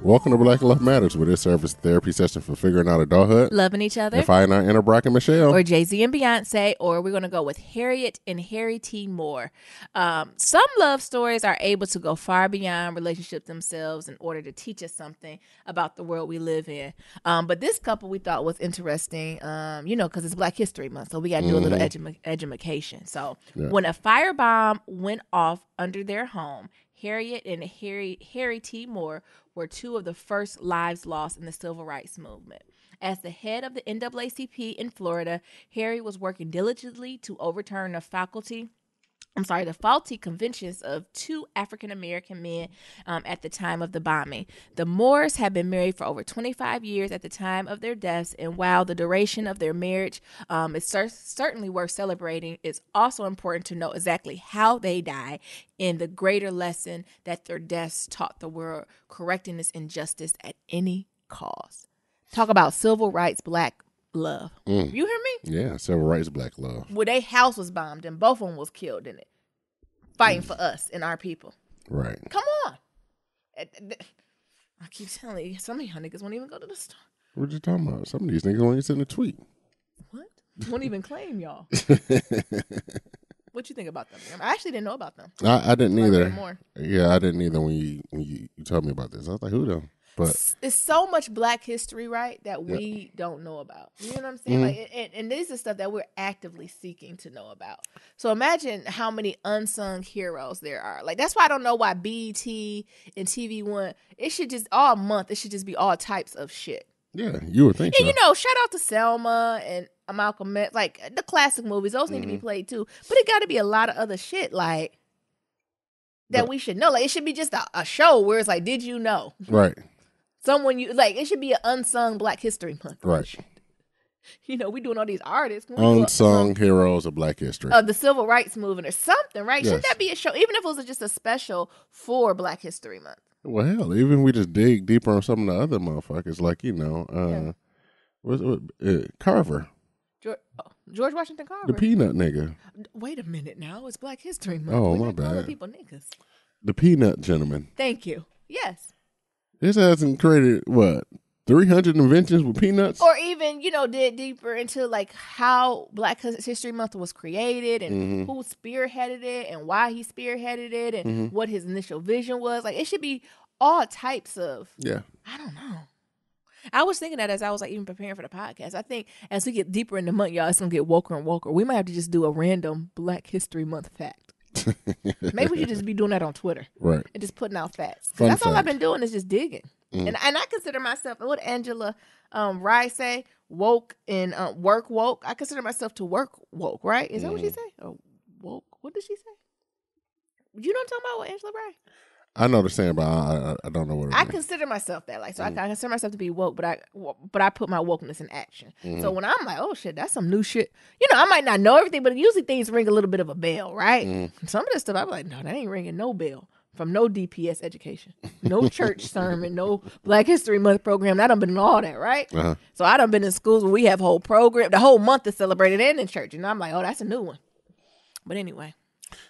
Welcome to Black Love Matters, where this serves as a therapy session for figuring out adulthood, loving each other, and finding our inner Brock and Michelle, or Jay-Z and Beyonce, or we're going to go with Harriet and Harry T. Moore. Some love stories are able to go far beyond relationships themselves in order to teach us something about the world we live in. But this couple we thought was interesting, because it's Black History Month, so we got to do a little edumacation. So when a firebomb went off under their home, Harriet and Harry T. Moore were two of the first lives lost in the civil rights movement. As the head of the NAACP in Florida, Harry was working diligently to overturn the faulty convictions of two African-American men at the time of the bombing. The Moores had been married for over 25 years at the time of their deaths, and while the duration of their marriage is certainly worth celebrating, it's also important to know exactly how they died and the greater lesson that their deaths taught the world, correcting this injustice at any cost. Talk about civil rights, Black love. You hear me? Yeah, civil rights, Black love. Well, their house was bombed and both of them was killed in it. Fighting for us and our people. Right. Come on. I keep telling you, some of y'all niggas won't even go to the store. What you talking about? Some of these niggas won't even send a tweet. What? Won't even claim y'all. What you think about them? I actually didn't know about them. I didn't either. Yeah, I didn't either when you told me about this. I was like, who though? But it's so much Black history, right, that we don't know about. You know what I'm saying? Like, and this is stuff that we're actively seeking to know about. So imagine how many unsung heroes there are. Like, that's why I don't know why BET and TV One. It should just all month. It should just be all types of shit. Yeah, you would think. And shout out to Selma and Malcolm X, like the classic movies. Those need to be played too. But it got to be a lot of other shit like that we should know. Like, it should be just a show where it's like, did you know? Right. Someone it should be an unsung Black History Month. Right. We doing all these artists. Unsung heroes of Black history. Of the civil rights movement or something, right? Yes. Shouldn't that be a show? Even if it was just a special for Black History Month. Well, hell, even we just dig deeper on some of the other motherfuckers, like, Carver. George Washington Carver. The peanut nigga. Wait a minute now. It's Black History Month. Oh, my bad. People niggas. The peanut gentleman. Thank you. Yes. This hasn't created, 300 inventions with peanuts? Or even, dig deeper into, like, how Black History Month was created and who spearheaded it and why he spearheaded it and what his initial vision was. Like, it should be all types of, I don't know. I was thinking that as I was, like, even preparing for the podcast. I think as we get deeper in the month, y'all, it's going to get woker and woker. We might have to just do a random Black History Month fact. Maybe we should just be doing that on Twitter. Right. And just putting out facts. Fun That's fact. all I've been doing is just digging. And I consider myself, what Angela Rye say, woke and work woke. I consider myself to work woke, right? Is that what she say? Or woke? What did she say? You know what I'm talking about with Angela Rye? I know the saying, but I don't know what it I means. consider myself that. Like, so I consider myself to be woke, but I put my wokeness in action. So when I'm like, oh shit, that's some new shit. I might not know everything, but usually things ring a little bit of a bell, right? Some of this stuff I'm like, no, that ain't ringing no bell. From no DPS education, no church sermon, no Black History Month program. I done been in all that, right? So I done been in schools where we have whole program, the whole month is celebrated, and in church. And I'm like, oh, that's a new one. But anyway.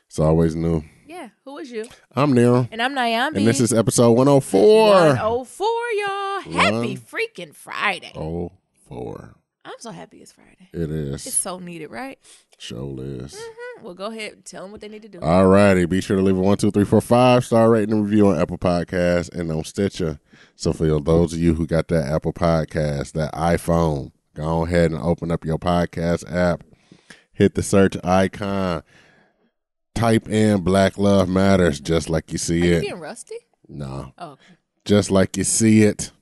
It's always new. Yeah, who is you? I'm Neil. And I'm Nyambi. And this is episode 104. 104, y'all. Happy freaking Friday. 104. I'm so happy it's Friday. It is. It's so needed, right? Sure is. Well, go ahead. Tell them what they need to do. All righty. Be sure to leave a 1, 2, 3, 4, 5-star rating and review on Apple Podcasts and on Stitcher. So for those of you who got that Apple Podcast, that iPhone, go ahead and open up your podcast app. Hit the search icon. Type in Black Love Matters just like you see Are it. You getting rusty? No. Oh, okay. Just like you see it.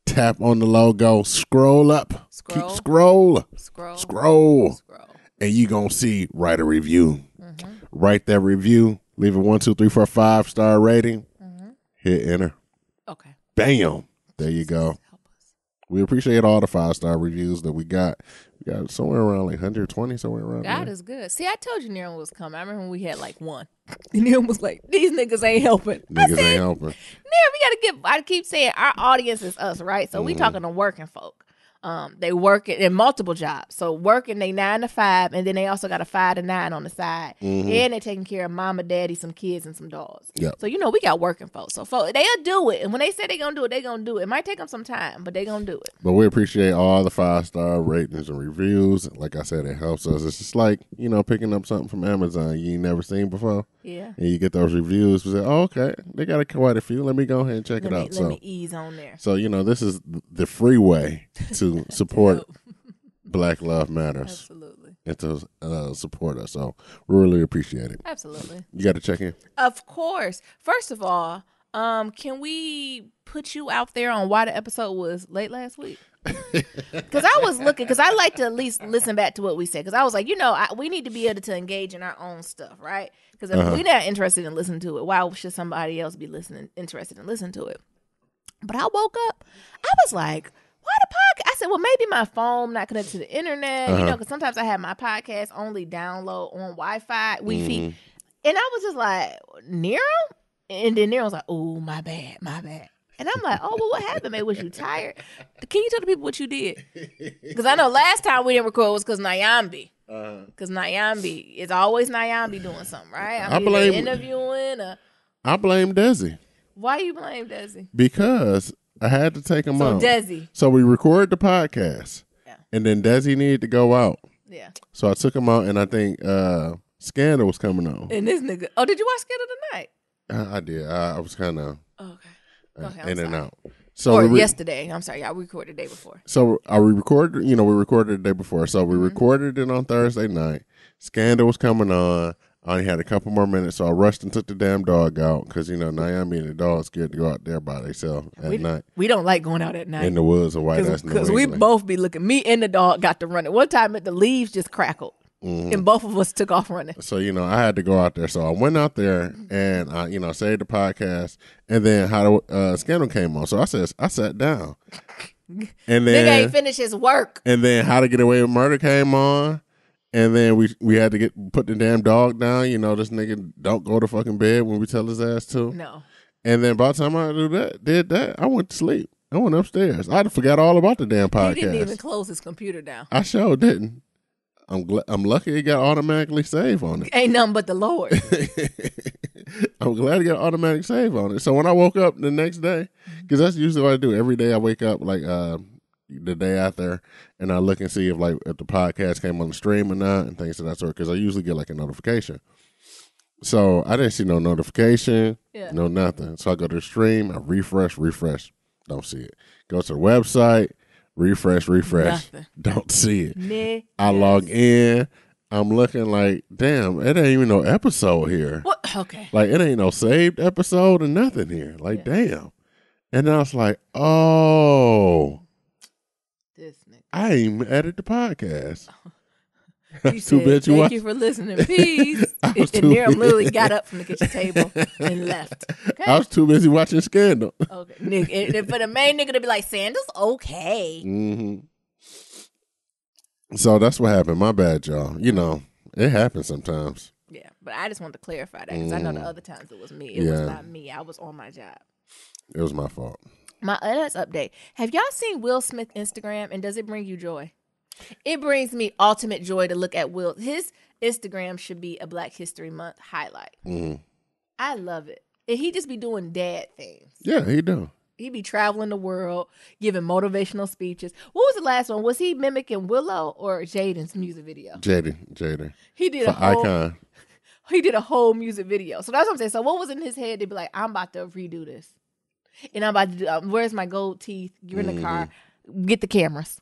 Tap on the logo. Scroll up. Keep scroll. And you going to see write a review. Write that review. Leave a 1, 2, 3, 4, 5-star rating. Hit enter. Okay. Bam. There you go. We appreciate all the 5-star reviews that we got. We got somewhere around like 120, somewhere around God there. is good. See, I told you Neil was coming. I remember when we had like one. And Neil was like, these niggas ain't helping. Niggas ain't helping. Neil, we got to I keep saying our audience is us, right? So we talking to working folk. They work in multiple jobs. So working they 9 to 5, and then they also got a 5 to 9 on the side. Mm-hmm. And they taking care of mama, daddy, some kids, and some dogs. Yep. So we got working folks. So folks, they'll do it. And when they say they gonna do it, they gonna do it. It might take them some time, but they gonna do it. But we appreciate all the 5-star ratings and reviews. Like I said, it helps us. It's just like, picking up something from Amazon you ain't never seen before. Yeah. And you get those reviews. We say, oh, okay, they got quite a few. Let me go ahead and check it out. Let me ease on there. So, this is the free way to support Black Love Matters. Absolutely. And to support us. So we really appreciate it. Absolutely. You got to check in? Of course. First of all, can we put you out there on why the episode was late last week? Because I was looking, because I like to at least listen back to what we said. Because I was like, we need to be able to engage in our own stuff, right? Because if we're not interested in listening to it, why should somebody else be interested in listening to it? But I woke up, I was like, why the podcast? I said, well, maybe my phone not connected to the internet, because sometimes I have my podcast only download on Wi-Fi, Wi-Fi. And I was just like, Nero? And then Nero was like, oh, my bad. And I'm like, oh, well, what happened? Maybe was you tired? Can you tell the people what you did? Because I know last time we didn't record was because Nyambi. Because Nyambi, it's always Nyambi doing something, right? I blame interviewing. I blame Desi. Why you blame Desi? Because I had to take him out. Desi. So we recorded the podcast. Yeah. And then Desi needed to go out. Yeah. So I took him out, and I think Scandal was coming on. And this nigga. Oh, did you watch Scandal tonight? I did. I was kind of in and out. So yesterday. I'm sorry. I recorded the day before. So we recorded. We recorded the day before. So we recorded it on Thursday night. Scandal was coming on. I only had a couple more minutes, so I rushed and took the damn dog out because, Naomi and the dog scared to go out there by themselves at night. We don't like going out at night. In the woods of White Ass New England. Because we both be looking. Me and the dog got to running. One time the leaves just crackled. And both of us took off running. So, I had to go out there. So I went out there and I, saved the podcast. And then Scandal came on. So I sat down. And then nigga ain't finished his work. And then How to Get Away with Murder came on. And then we had to put the damn dog down. This nigga don't go to fucking bed when we tell his ass to. No. And then by the time I did that, I went to sleep. I went upstairs. I forgot all about the damn podcast. He didn't even close his computer down. I sure didn't. I'm lucky it got automatically save on it. Ain't nothing but the Lord. I'm glad it got automatic save on it. So when I woke up the next day, because that's usually what I do. Every day I wake up like the day after, and I look and see if the podcast came on the stream or not, and things of that sort. Because I usually get like a notification. So I didn't see no notification, no nothing. So I go to the stream, I refresh, don't see it. Go to the website. Refresh. Nothing. Don't see it. I log in. I'm looking like, damn, it ain't even no episode here. What? Okay. Like, it ain't no saved episode or nothing here. Like, damn. And then I was like, oh. This nigga. I ain't even edit the podcast. You said, thank you for listening. Peace. And Nero literally got up from the kitchen table and left. Okay? I was too busy watching Scandal. Okay. Nigga, and for the main nigga to be like, Sandal's okay. Mm-hmm. So that's what happened. My bad, y'all. It happens sometimes. Yeah, but I just wanted to clarify that because I know the other times it was me. It was not me. I was on my job. It was my fault. My last update. Have y'all seen Will Smith Instagram, and does it bring you joy? It brings me ultimate joy to look at Will. His Instagram should be a Black History Month highlight. I love it. And he just be doing dad things. Yeah, he do. He be traveling the world, giving motivational speeches. What was the last one? Was he mimicking Willow or Jaden's music video? Jaden. He did Icon. He did a whole music video. So that's what I'm saying. So what was in his head to be like, I'm about to redo this. And I'm about to do, where's my gold teeth? You're in the car. Get the cameras.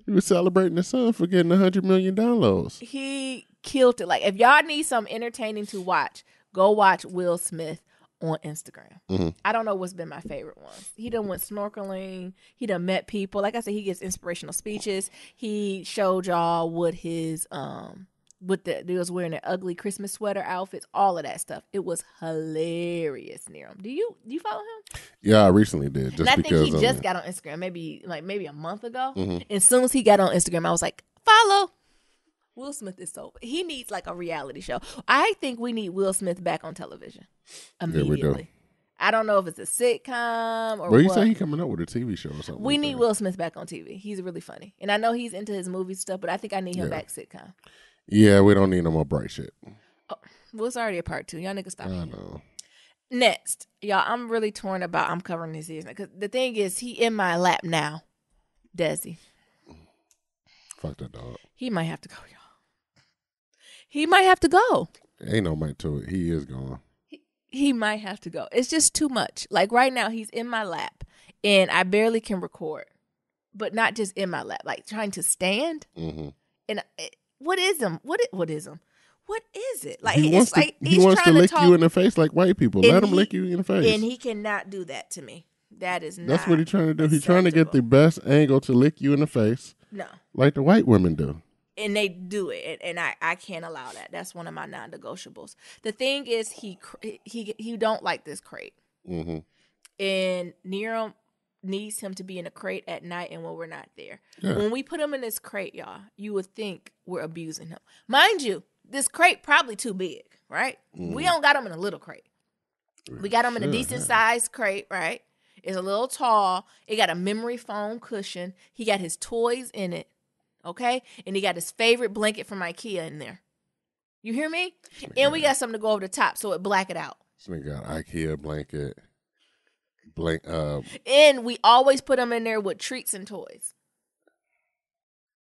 He was celebrating his son for getting 100 million downloads. He killed it. Like, if y'all need something entertaining to watch, go watch Will Smith on Instagram. I don't know what's been my favorite ones. He done went snorkeling. He done met people. Like I said, he gets inspirational speeches. He showed y'all what his they was wearing an ugly Christmas sweater outfits, all of that stuff. It was hilarious, Nerum. Do you follow him? Yeah, I recently did. Just and I think he just got on Instagram maybe a month ago. And as soon as he got on Instagram, I was like, follow. Will Smith is he needs like a reality show. I think we need Will Smith back on television immediately. Yeah, we do. I don't know if it's a sitcom or Well, he what. said he coming up with a TV show or something. We like need that. Will Smith back on TV. He's really funny. And I know he's into his movie stuff, but I think I need him back sitcom. Yeah, we don't need no more bright shit. Oh, well, it's already a part 2. Y'all niggas stop. I know. Next, y'all, I'm really torn about I'm covering this season. Because the thing is, he in my lap now. Desi. Fuck that dog. He might have to go, y'all. He might have to go. Ain't no mic to it. He is gone. He might have to go. It's just too much. Like right now, he's in my lap, and I barely can record. But not just in my lap, like trying to stand. Mm-hmm. And what is him? What is him? What is it? Like he wants to lick you in the face like white people. Let him lick you in the face. And he cannot do that to me. That is not. That's what he's trying to do. He's trying to get the best angle to lick you in the face. No. Like the white women do. And they do it, and I can't allow that. That's one of my non-negotiables. The thing is, he don't like this crate, mm-hmm. and Nero needs him to be in a crate at night, and when we're not there. Yeah. When we put him in this crate, y'all, you would think we're abusing him. Mind you, this crate probably too big, right? Mm. We don't got him in a little crate. We got him in a decent sized crate, right? It's a little tall. It got a memory foam cushion. He got his toys in it, okay? And he got his favorite blanket from IKEA in there. You hear me? And we got something to go over the top so it black it out. So we got IKEA blanket. And we always put him in there with treats and toys.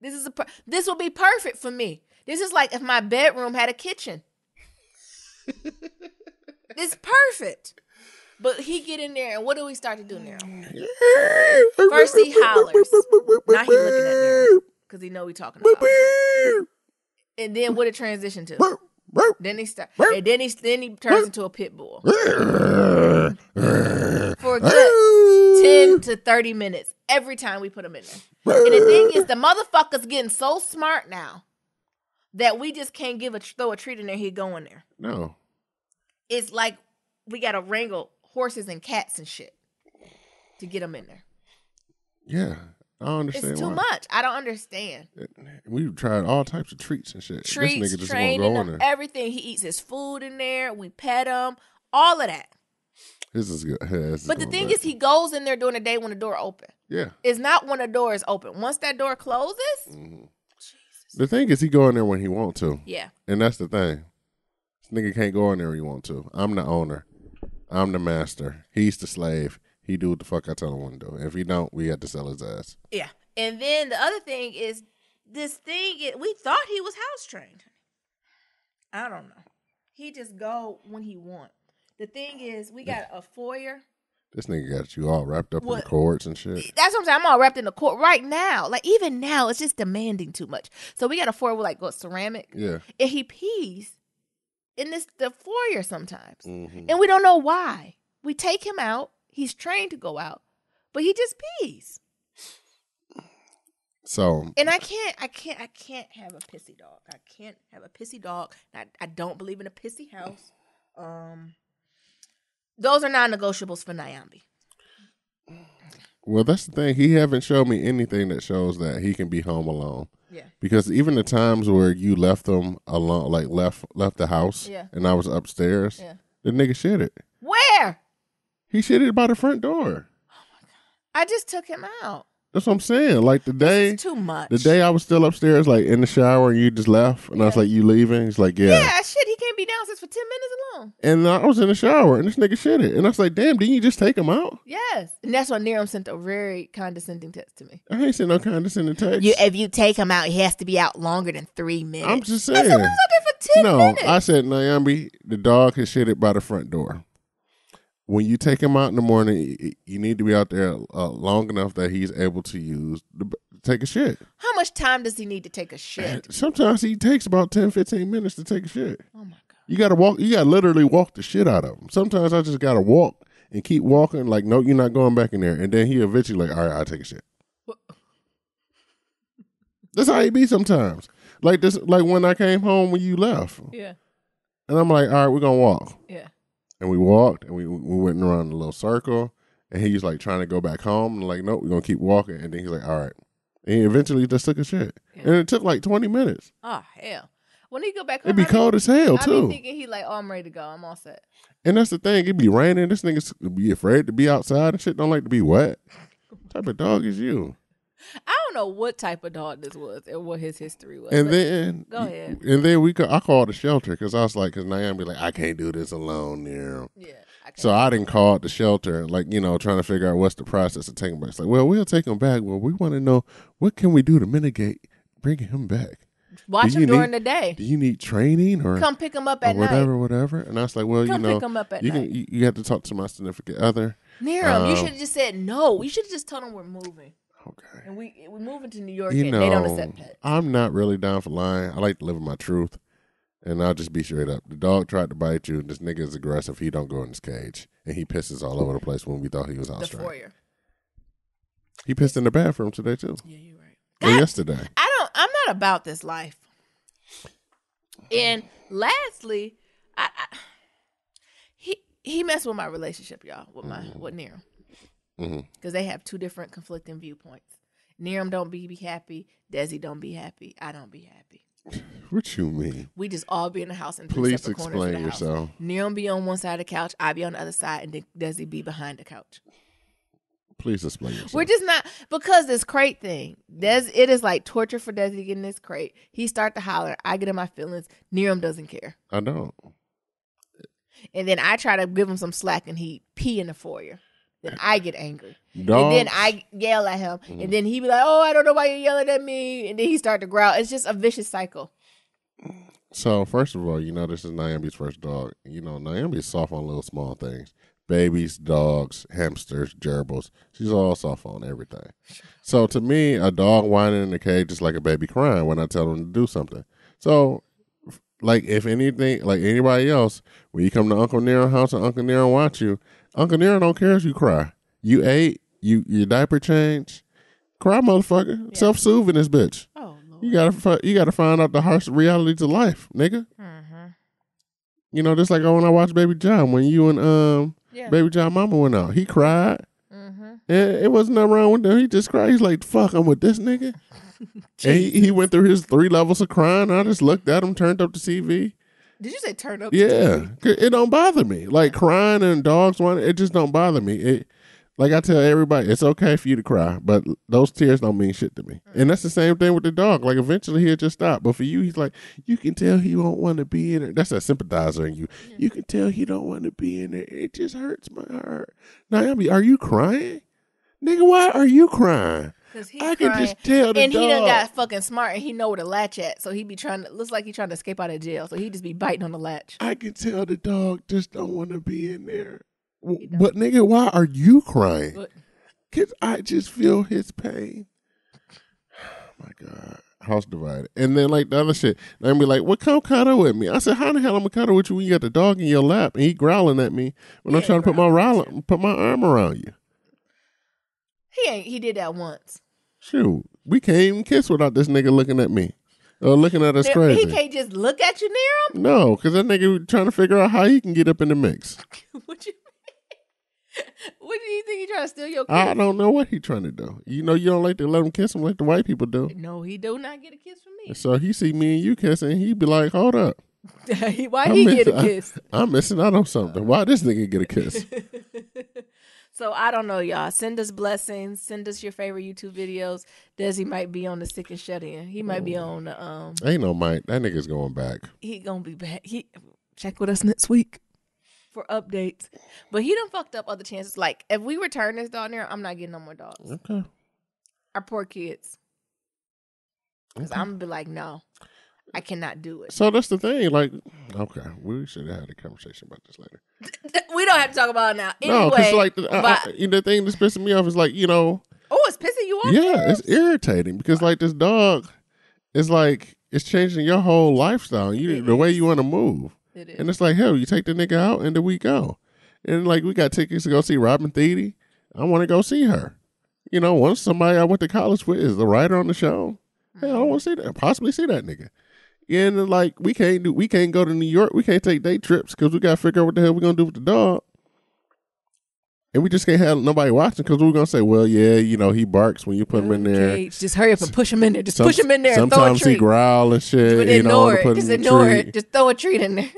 This will be perfect for me. This is like if my bedroom had a kitchen. It's perfect. But he get in there, and what do we start to do now? First he hollers. Now he looking at me because he know we talking about it. And then what it transition to? Then he start, and then he turns into a pit bull for a good 10 to 30 minutes every time we put him in there. And the thing is, the motherfucker's getting so smart now that we just can't throw a treat in there. He go in there. No, it's like we gotta wrangle horses and cats and shit to get him in there. Yeah, I don't understand. It's too much. I don't understand. We've tried all types of treats and shit. Treats, this nigga just training won't go in him, there. everything. He eats his food in there. We pet him. All of that. This is good. But the thing is, he goes in there during the day when the door open. Yeah. It's not when the door is open. Once that door closes. Mm-hmm. The thing is, he go in there when he want to. Yeah. And that's the thing. This nigga can't go in there when he want to. I'm the owner. I'm the master. He's the slave. He do what the fuck I tell him to do. If he don't, we have to sell his ass. Yeah. And then the other thing is, we thought he was house trained. I don't know. He just go when he want. The thing is, we got a foyer. This nigga got you all wrapped up in cords and shit. That's what I'm saying. I'm all wrapped in the cord right now. Like, even now, it's just demanding too much. So we got a foyer with, like, ceramic. Yeah. And he pees in the foyer sometimes. Mm-hmm. And we don't know why. We take him out. He's trained to go out. But he just pees. So. And I can't have a pissy dog. I can't have a pissy dog. I don't believe in a pissy house. Those are non-negotiables for Nyambi. Well, that's the thing. He haven't shown me anything that shows that he can be home alone. Yeah. Because even the times where you left him alone, like left the house, and I was upstairs, the nigga shit it. Where? He shit it by the front door. Oh my God. I just took him out. That's what I'm saying. Like the day, too much. The day I was still upstairs, like in the shower, and you just left, and I was like, "You leaving?" He's like, "Yeah." Yeah, shit. He can't be downstairs for 10 minutes alone. And I was in the shower, and this nigga shit it, and I was like, "Damn, didn't you just take him out?" Yes, and that's when Niram sent a very condescending text to me. I ain't sent no condescending text. If you take him out, he has to be out longer than 3 minutes. I'm just saying. I said, we was out there for 10 minutes. I said, Nyambi, the dog has shit it by the front door. When you take him out in the morning, you need to be out there long enough that he's able to take a shit. How much time does he need to take a shit? Sometimes he takes about 10, 15 minutes to take a shit. Oh, my God. You got to walk. You got to literally walk the shit out of him. Sometimes I just got to walk and keep walking. Like, no, you're not going back in there. And then he eventually like, all right, I'll take a shit. That's how he be sometimes. Like this, like when I came home when you left. Yeah. And I'm like, all right, we're going to walk. Yeah. And we walked, and we went around a little circle, and he was like trying to go back home, and like, nope, we're gonna keep walking. And then he's like, all right. And he eventually just took a shit, and it took like 20 minutes. Oh hell! When he go back It'd home, be cold as hell, I too. be thinking he like, oh, I'm ready to go. I'm all set. And that's the thing. It be raining. This nigga be afraid to be outside and shit. Don't like to be wet. What type of dog is you? I don't know what type of dog this was or what his history was. And then, go ahead. And then I called the shelter because I was like, because Naomi be like, I can't do this alone, Yeah. So I didn't call the shelter, like, trying to figure out what's the process of taking him back. It's like, well, we'll take him back. Well, we want to know what can we do to mitigate bringing him back. Watch him during the day. Do you need training or come pick him up at night? Whatever. And I was like, well, come pick him up at night. You have to talk to my significant other. Niram, you should have just said no. You should have just told him we're moving. Okay. And we're moving to New York, and they don't accept pets. I'm not really down for lying. I like to live in my truth, and I'll just be straight up. The dog tried to bite you, and this nigga is aggressive. He don't go in his cage, and he pisses all over the place when we thought he was out straight. The foyer. He pissed in the bathroom today too. Yeah, you're right. Or yesterday. I'm not about this life. And lastly, he messed with my relationship, y'all, with Niram. Because they have two different conflicting viewpoints. Niram don't be happy. Desi don't be happy. I don't be happy. What you mean? We just all be in the house in three Please separate corners explain of the yourself. House. Niram be on one side of the couch. I be on the other side, and then Desi be behind the couch. Please explain yourself. We're just not, because this crate thing, it is like torture for Desi to get in this crate. He start to holler. I get in my feelings. Niram doesn't care. I don't. And then I try to give him some slack, and he pee in the foyer. Then I get angry. Dogs. And then I yell at him. And then he be like, oh, I don't know why you're yelling at me. And then he start to growl. It's just a vicious cycle. So, first of all, this is Naomi's first dog. Naomi's soft on little small things. Babies, dogs, hamsters, gerbils. She's all soft on everything. So, to me, a dog whining in the cage is like a baby crying when I tell them to do something. So, like, if anything, like anybody else, when you come to Uncle Nero's house and Uncle Nero watch you, Uncle Nero don't care if you cry. You ate, your diaper changed. Cry, motherfucker. Yeah. Self-soothing this bitch. Oh, Lord. You gotta find out the harsh realities of life, nigga. Mm-hmm. Just like when I watched Baby John, when you and Baby John mama went out. He cried. Mm-hmm. And it wasn't nothing wrong with him. He just cried. He's like, fuck, I'm with this nigga. And he went through his 3 levels of crying. I just looked at him, turned up the TV. Did you say turn up? Yeah, it don't bother me. Like crying and dogs whining, it just don't bother me. Like I tell everybody, it's okay for you to cry, but those tears don't mean shit to me. And that's the same thing with the dog. Like eventually he'll just stop. But for you, he's like, you can tell he won't want to be in there. That's that sympathizer in you. You can tell he don't want to be in there. It just hurts my heart. Naomi, are you crying? Nigga, why are you crying? I can just tell the dog. And he done got fucking smart, and he know where the latch at. So he be looks like he trying to escape out of jail. So he just be biting on the latch. I can tell the dog just don't want to be in there. But nigga, why are you crying? Because I just feel his pain. Oh my God. House divided. And then like the other shit, they'll be like, well, come cuddle with me. I said, how the hell I'm going to cuddle with you when you got the dog in your lap and he growling at me when I'm trying to put my arm around you? He did that once. Shoot, we can't even kiss without this nigga looking at me or looking at us crazy. He can't just look at you near him? No, because that nigga trying to figure out how he can get up in the mix. What you mean? What do you think he trying to steal your kiss? I don't know what he trying to do. You don't like to let him kiss him like the white people do. No, he do not get a kiss from me. So he see me and you kissing, he be like, hold up. Why he get a kiss? I'm missing out on something. Why this nigga get a kiss? So I don't know, y'all. Send us blessings. Send us your favorite YouTube videos. Desi might be on the Sick and Shut In. He might be on the Ain't no Mike. That nigga's going back. He gonna be back. He check with us next week for updates. But he done fucked up other chances. Like if we return this dog there, I'm not getting no more dogs. Okay. Our poor kids. Because I'm gonna be like, no. I cannot do it. So that's the thing. Like, okay, we should have had a conversation about this later. We don't have to talk about it now. Anyway, no, because like the thing that's pissing me off is like, oh, it's pissing you off? Yeah, it's irritating because like this dog is like, it's changing your whole lifestyle. The way you want to move. It is. And it's like, hell, you take the nigga out and then we go. And like, we got tickets to go see Robin Thede. I want to go see her. Once somebody I went to college with is the writer on the show. Hell, I don't want to see that. Possibly see that nigga. And like we can't go to New York. We can't take day trips because we got to figure out what the hell we're gonna do with the dog. And we just can't have nobody watching because we're going to say, well, yeah, he barks when you put him in there. Cage. Just hurry up and push him in there. Just push him in there and throw a treat. Sometimes he growl and shit. But ignore it. Just ignore it. Just throw a treat in there.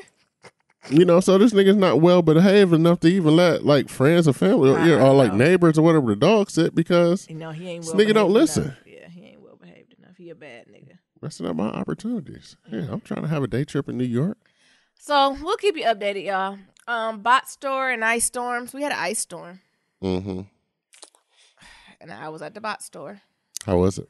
So this nigga's not well behaved enough to even let like friends or family or like neighbors or whatever the dog sit because he ain't this nigga don't listen. Enough. Yeah, he ain't well behaved enough. He a bad nigga. Messing up my opportunities. Yeah, I'm trying to have a day trip in New York. So we'll keep you updated, y'all. Bot store and ice storms. We had an ice storm. Mm-hmm. And I was at the bot store. How was it?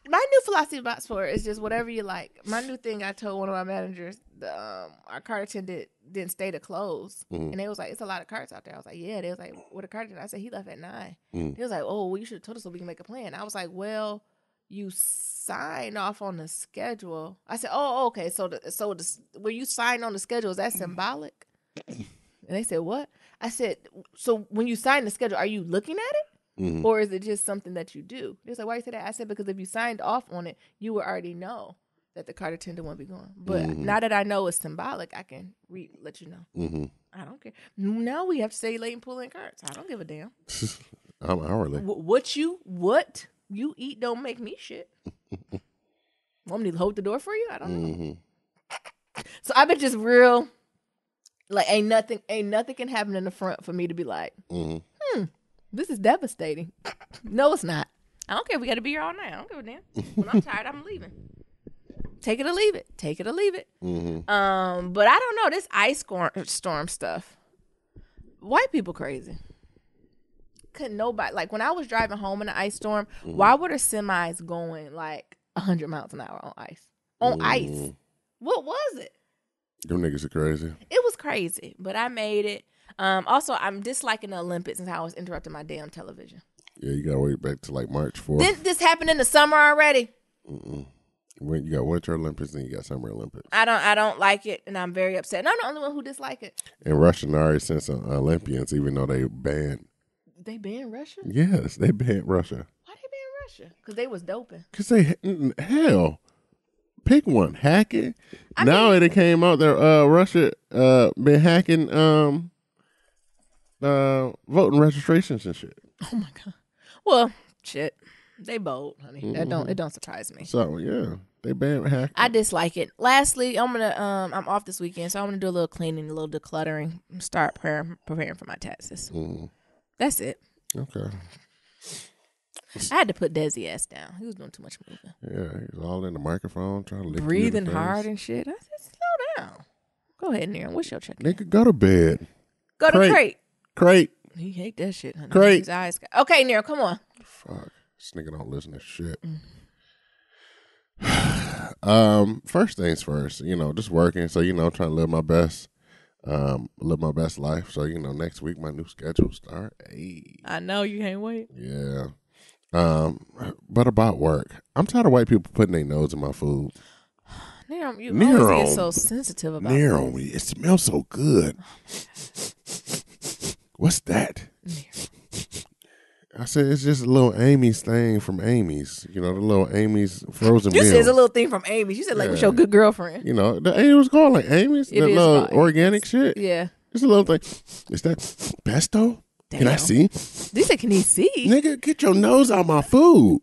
My new philosophy about bot store is just whatever you like. My new thing, I told one of my managers, our cart attendant didn't stay to close. Mm-hmm. And they was like, it's a lot of carts out there. I was like, yeah. They was like, what a cart attendant? I said, he left at 9. Mm-hmm. He was like, oh, well, you should have told us so we can make a plan. I was like, well, you signed off on the schedule. I said, oh, okay. So when you signed on the schedule, is that symbolic? And they said, what? I said, so when you sign the schedule, are you looking at it? Mm-hmm. Or is it just something that you do? They was like, why you say that? I said, because if you signed off on it, you would already know that the cart attendant won't be going. But now that I know it's symbolic, I can let you know. Mm-hmm. I don't care. Now we have to stay late and pull in carts. I don't give a damn. I'm hourly. What you eat don't make me shit. Want me to hold the door for you? I don't know. So I've been just real, like ain't nothing can happen in the front for me to be like, this is devastating. No, it's not. I don't care if we got to be here all night. I don't give a damn. When I'm tired, I'm leaving. Take it or leave it. Take it or leave it. Mm-hmm. But I don't know. This ice storm stuff. White people crazy. Couldn't nobody. Like when I was driving home in the ice storm, why were the semis going like 100 miles an hour on ice? On ice. What was it? Them niggas are crazy. It was crazy, but I made it. Also, I'm disliking the Olympics and how I was interrupting my damn television. Yeah, you gotta wait back to like March 4th. Didn't this happen in the summer already? When you got Winter Olympics and you got Summer Olympics. I don't like it, and I'm very upset. And I'm the only one who dislike it. And Russia already sent some Olympians, even though they banned. They banned Russia? Yes, they banned Russia. Why they banned Russia? Because they was doping. Because hell. Pick one. Hacking. Now it came out that Russia been hacking voting registrations and shit. Oh my God. Well, shit. They bold, honey. It don't surprise me. So yeah, they banned hacking. I dislike it. Lastly, I'm off this weekend, so I'm gonna do a little cleaning, a little decluttering, start preparing for my taxes. That's it. Okay. I had to put Desi ass down. He was doing too much moving. Yeah, he was all in the microphone trying to lick breathing hard and shit. I said, slow down. Go ahead, Neil. What's your check? Nigga, go to bed. Go to Crate. He hate that shit, honey. Crate. His eyes. Okay, Neil, come on. Fuck. This nigga don't listen to shit. First things first, just working. So, trying to live my best life. So, next week my new schedule start. Hey. I know you can't wait. Yeah. But about work, I'm tired of white people putting their nose in my food. You always get so sensitive about it. It smells so good. What's that? I said it's just a little Amy's thing from Amy's. The little Amy's frozen meal. You said it's a little thing from Amy's. You said with your good girlfriend. It was called like Amy's. That little organic shit. Yeah. It's a little thing. Is that pesto? Damn. Can I see? They said, can he see? Nigga, get your nose out my food.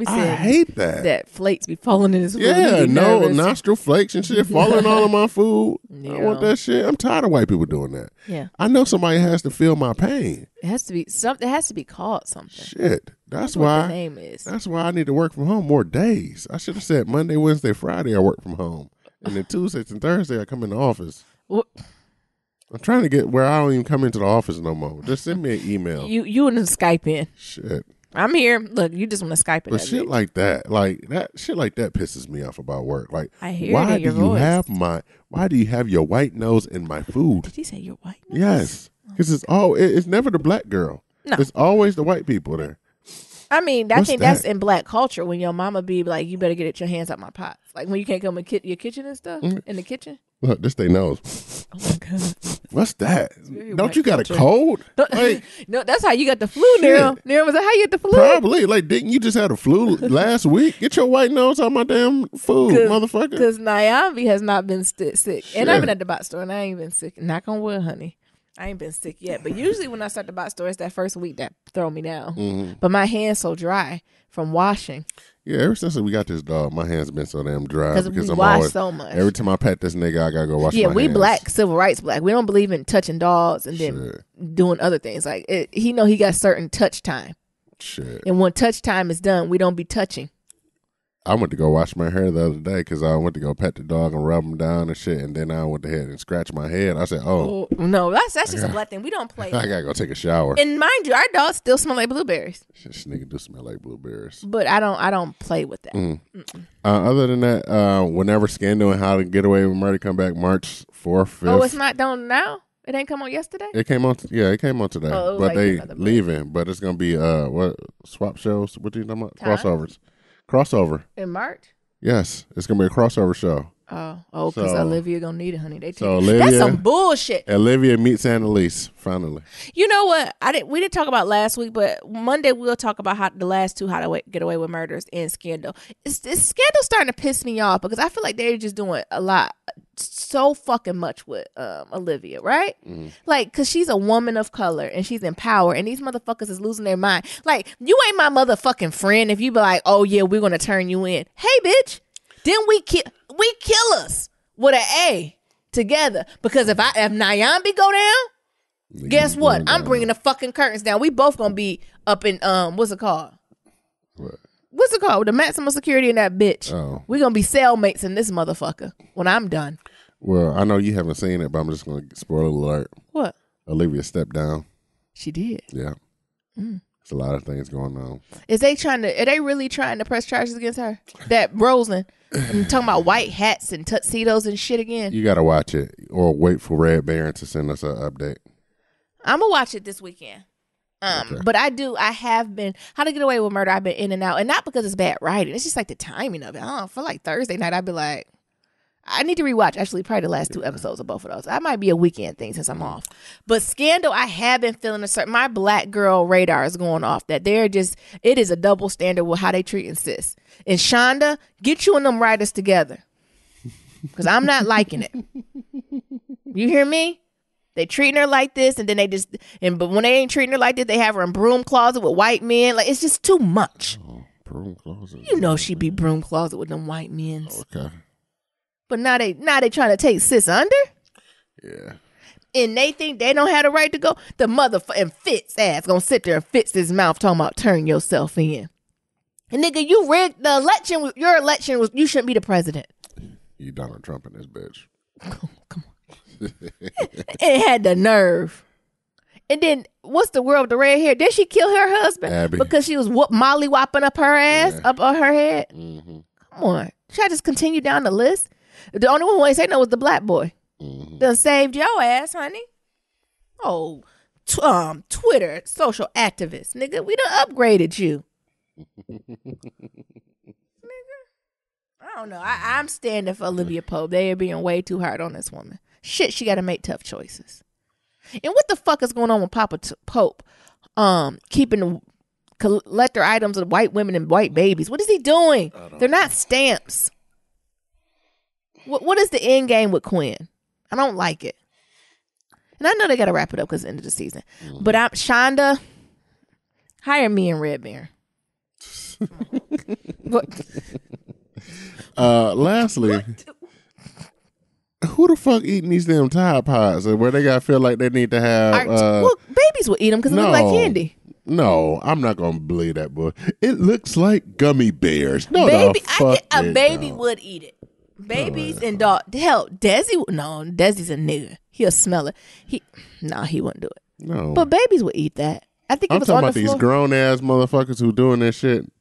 I hate that. That flakes be falling in his food. Yeah, nostril flakes and shit falling all of my food. Yeah. I want that shit. I'm tired of white people doing that. Yeah. I know somebody has to feel my pain. It has to be something. It has to be called something. Shit. That's why what the name is. That's why I need to work from home more days. I should have said Monday, Wednesday, Friday I work from home. And then Tuesdays and Thursday I come in the office. What? I'm trying to get where I don't even come into the office no more. Just send me an email. You and the Skype in. Shit. I'm here. Look, you just want to Skype in. But shit like that pisses me off about work. Like, I hear why do you have your white nose in my food? Did you say your white nose? Yes. Because it's never the black girl. No. It's always the white people there. I mean, I think that's in black culture when your mama be like, you better get your hands out my pots. Like when you can't come in your kitchen and stuff, in the kitchen. Look, this they knows. Oh my God. What's that? Don't you got a cold? Like, no, that's how you got the flu, Nero. Nero, was that how you get the flu? Probably. Like, didn't you just have the flu last week? Get your white nose out my damn food, motherfucker. Because Nyambi has not been sick. Shit. And I've been at the bot store and I ain't been sick. Knock on wood, honey. I ain't been sick yet, but usually when I start to buy stores that first week, that throw me down. But my hand's so dry from washing. Yeah, ever since we got this dog, my hands been so damn dry Because we wash so much. Every time I pat this nigga, I gotta go wash my hands. Yeah, we black, civil rights black. We don't believe in touching dogs and then doing other things. Like he know he got certain touch time. Shit. And when touch time is done, we don't be touching. I went to go wash my hair the other day because I went to go pet the dog and rub him down and shit, and then I went ahead and scratch my head. I said, "Oh no, that's just a black thing. We don't play. I gotta go take a shower." And mind you, our dogs still smell like blueberries. This nigga do smell like blueberries. But I don't play with that. Other than that, whenever Scandal and How to Get Away with Murder come back March 4th, 5th. Oh, it's not done now. It ain't come on yesterday. It came on. It came on today. Oh, but like they leaving. But it's gonna be what swap shows? What do you talking about? Crossovers. Crossover In March. Yes, it's gonna be a crossover show. Because Olivia gonna need it, honey. That's Olivia, some bullshit. Olivia meets Annalise finally. You know what? We didn't talk about last week, but Monday we'll talk about how the last two How to Get Away with Murders and Scandal. Is Scandal starting to piss me off because I feel like they're just doing a lot, so fucking much with Olivia, right? Like, cause she's a woman of color and she's in power, and these motherfuckers is losing their mind. Like, you ain't my motherfucking friend if you be like, oh yeah, we're gonna turn you in. Hey, bitch, didn't we kill us with an A together? Because if Nyambi go down, guess what? I'm bringing the fucking curtains down. We both gonna be up in what's it called? What's it called? The maximum security in that bitch. Oh. We gonna be cellmates in this motherfucker when I'm done. Well, I know you haven't seen it, but I'm just gonna spoiler alert. What? Olivia stepped down. She did. Yeah. There's a lot of things going on. Are they really trying to press charges against her? That Roseland and talking about white hats and tuxedos and shit again. You gotta watch it or wait for Red Baron to send us an update. I'm gonna watch it this weekend. Okay. But I have been How to Get Away with Murder. I've been in and out, and not because it's bad writing. It's just like the timing of it. I don't feel like Thursday night I'd be like, I need to rewatch actually probably the last 2 episodes of both of those. That might be a weekend thing since I'm off. But Scandal, I have been feeling my black girl radar is going off that it is a double standard with how they treating sis. And Shonda, get you and them writers together. Because I'm not liking it. You hear me? They treating her like this, and then but when they ain't treating her like this, they have her in broom closet with white men. Like, it's just too much. Oh, broom closet. You know she be broom closet with them white men. Okay. But now they trying to take sis under? Yeah. And they think they don't have the right to go. The motherfucking Fitz ass gonna sit there and Fitz his mouth talking about turn yourself in. And nigga, you rigged the election. Your election was, you shouldn't be the president. You Donald Trump in this bitch. Come on. It had the nerve. And then what's the world with the red hair? Did she kill her husband? Abby. Because she was molly whopping up her ass, up on her head? Come on. Should I just continue down the list? The only one who ain't say no was the black boy. Done saved your ass, honey. Oh, Twitter, social activist. Nigga, we done upgraded you. I don't know. I'm standing for Olivia Pope. They are being way too hard on this woman. Shit, she got to make tough choices. And what the fuck is going on with Papa Pope? Keeping the collector items of white women and white babies. What is he doing? They're not stamps. What is the end game with Quinn? I don't like it. And I know they got to wrap it up because it's the end of the season. But Shonda, hire me and Red Baron. Lastly, who the fuck eating these damn Tide Pods where they gotta feel like they need to have babies will eat them because it look like candy. No, I'm not gonna believe that, boy. It looks like gummy bears. No, a baby would eat it. Babies and dog. Hell, Desi's a nigga. He'll smell it. He wouldn't do it. No, but babies would eat that. I think I'm it was talking on about the these floor. grown ass motherfuckers who doing this shit.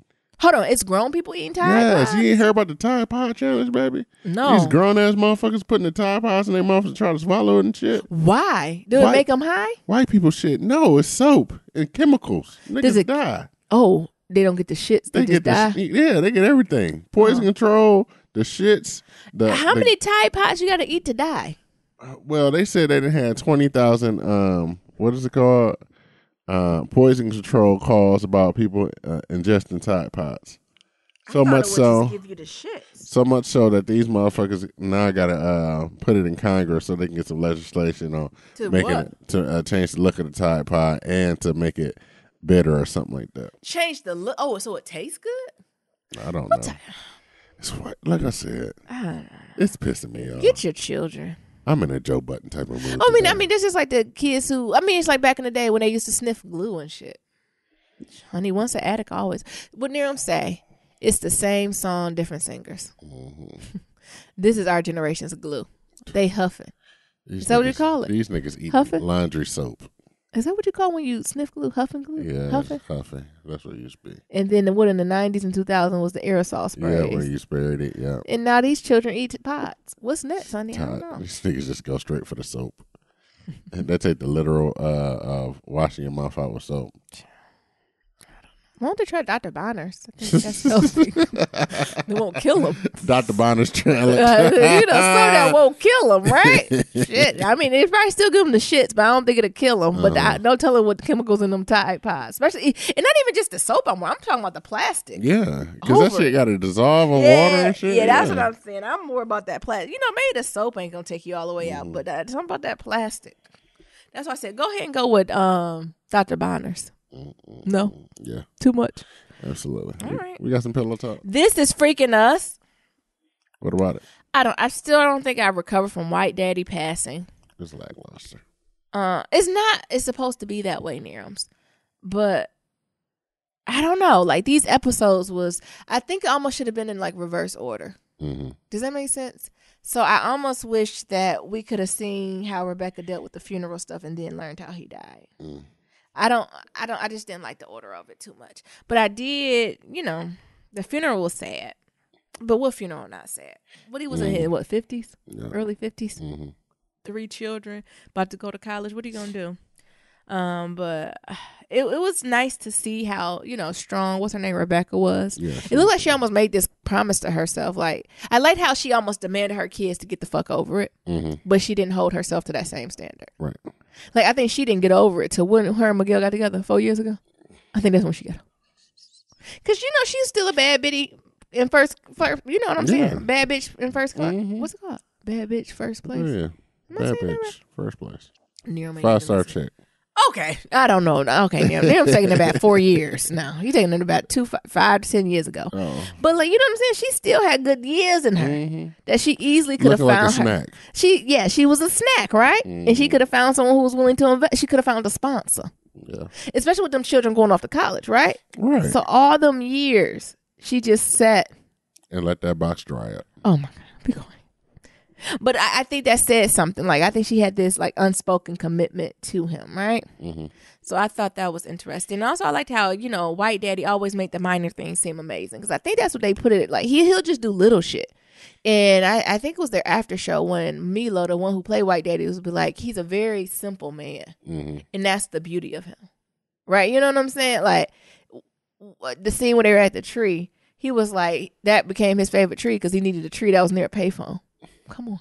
Hold on, it's grown people eating Tide Pods? Yes, you ain't heard about the Tide Pod challenge, baby? No. These grown ass motherfuckers putting the Tide Pods in their mouth to try to swallow it and shit. Why? Do it make them high? White people shit. No, it's soap and chemicals. Niggas die. Oh, they don't get the shits. They just die? Yeah, they get everything. Poison control, the shits. How many Tide Pods you got to eat to die? Well, they said they had 20,000, what is it called? Poison control calls about people ingesting Tide Pods. So I much thought it would so, just give you the shits. so much so that these motherfuckers now gotta put it in Congress so they can get some legislation on To making what? it to change the look of the Tide Pod and to make it bitter or something like that. Change the look. Oh, so it tastes good? I don't know. It's like I said, it's pissing me off. Get your children. I'm in a Joe Button type of mood. I mean, this is like the kids who. I mean, it's like back in the day when they used to sniff glue and shit. Honey, once an addict, always. What Niram say? It's the same song, different singers. Mm-hmm. This is our generation's glue. They huffing. Is that what you call it? These niggas eat laundry soap. Is that what you call when you sniff glue? Huffing glue? Yeah, huffing. That's what it used to be. And then what in the 90s and 2000s was the aerosol sprays. Yeah, where you sprayed it, yeah. And now these children eat pods. What's next, honey? I don't know. These niggas just go straight for the soap. And they take the literal washing your mouth out with soap. Why don't they try Dr. Bonner's? I think that's healthy. They won't kill them. Dr. Bonner's challenge. Some that won't kill them, right? Shit. I mean, it probably still give them the shits, but I don't think it'll kill them. But don't tell them what the chemicals in them Tide Pods. Especially, and not even just the soap I'm talking about the plastic. Yeah, because that shit got to dissolve in water and shit. Yeah, that's what I'm saying. I'm more about that plastic. Maybe the soap ain't going to take you all the way out, but something about that plastic. That's why I said go ahead and go with Dr. Bonner's. No. Yeah. Too much. Absolutely. All right. We got some pillow talk. This is freaking us. What about it? I still don't think I recovered from White Daddy passing. It's lackluster. It's not. It's supposed to be that way, Nirams. But I don't know. Like these episodes I think it almost should have been in like reverse order. Mm-hmm. Does that make sense? So I almost wish that we could have seen how Rebecca dealt with the funeral stuff and then learned how he died. I just didn't like the order of it too much. But I did, the funeral was sad. But what funeral not sad? What he was in his, 50s? Yeah. Early 50s? Mm-hmm. 3 children, about to go to college. What are you going to do? But it was nice to see how, strong, what's her name, Rebecca was. Yeah, it looked like she almost made this promise to herself. Like, I liked how she almost demanded her kids to get the fuck over it. Mm-hmm. But she didn't hold herself to that same standard. Right. Like, I think she didn't get over it till when her and Miguel got together 4 years ago. I think that's when she got over. Because, she's still a bad bitty in first, you know what I'm saying? Bad bitch in first class. Mm-hmm. What's it called? Bad bitch first place? Oh, yeah. Bad bitch right? First place. 5-star chick. Okay. I don't know. Okay. I'm taking it about 4 years now. He's taking it about 5 to 10 years ago. Oh. But you know what I'm saying? She still had good years in her that she easily could have found like a snack. She was a snack, right? Mm-hmm. And she could have found someone who was willing to invest. She could have found a sponsor. Yeah. Especially with them children going off to college, right? Right. So all them years, she just sat. And let that box dry up. Oh, my God. Be going. But I think that said something. Like, I think she had this, unspoken commitment to him, right? Mm-hmm. So I thought that was interesting. Also, I liked how, White Daddy always made the minor things seem amazing. Because I think that's what they put it like. He'll just do little shit. And I think it was their after show when Milo, the one who played White Daddy, was be like, he's a very simple man. Mm-hmm. And that's the beauty of him. Right? You know what I'm saying? Like, the scene where they were at the tree, he was like, that became his favorite tree because he needed a tree that was near a payphone. Come on.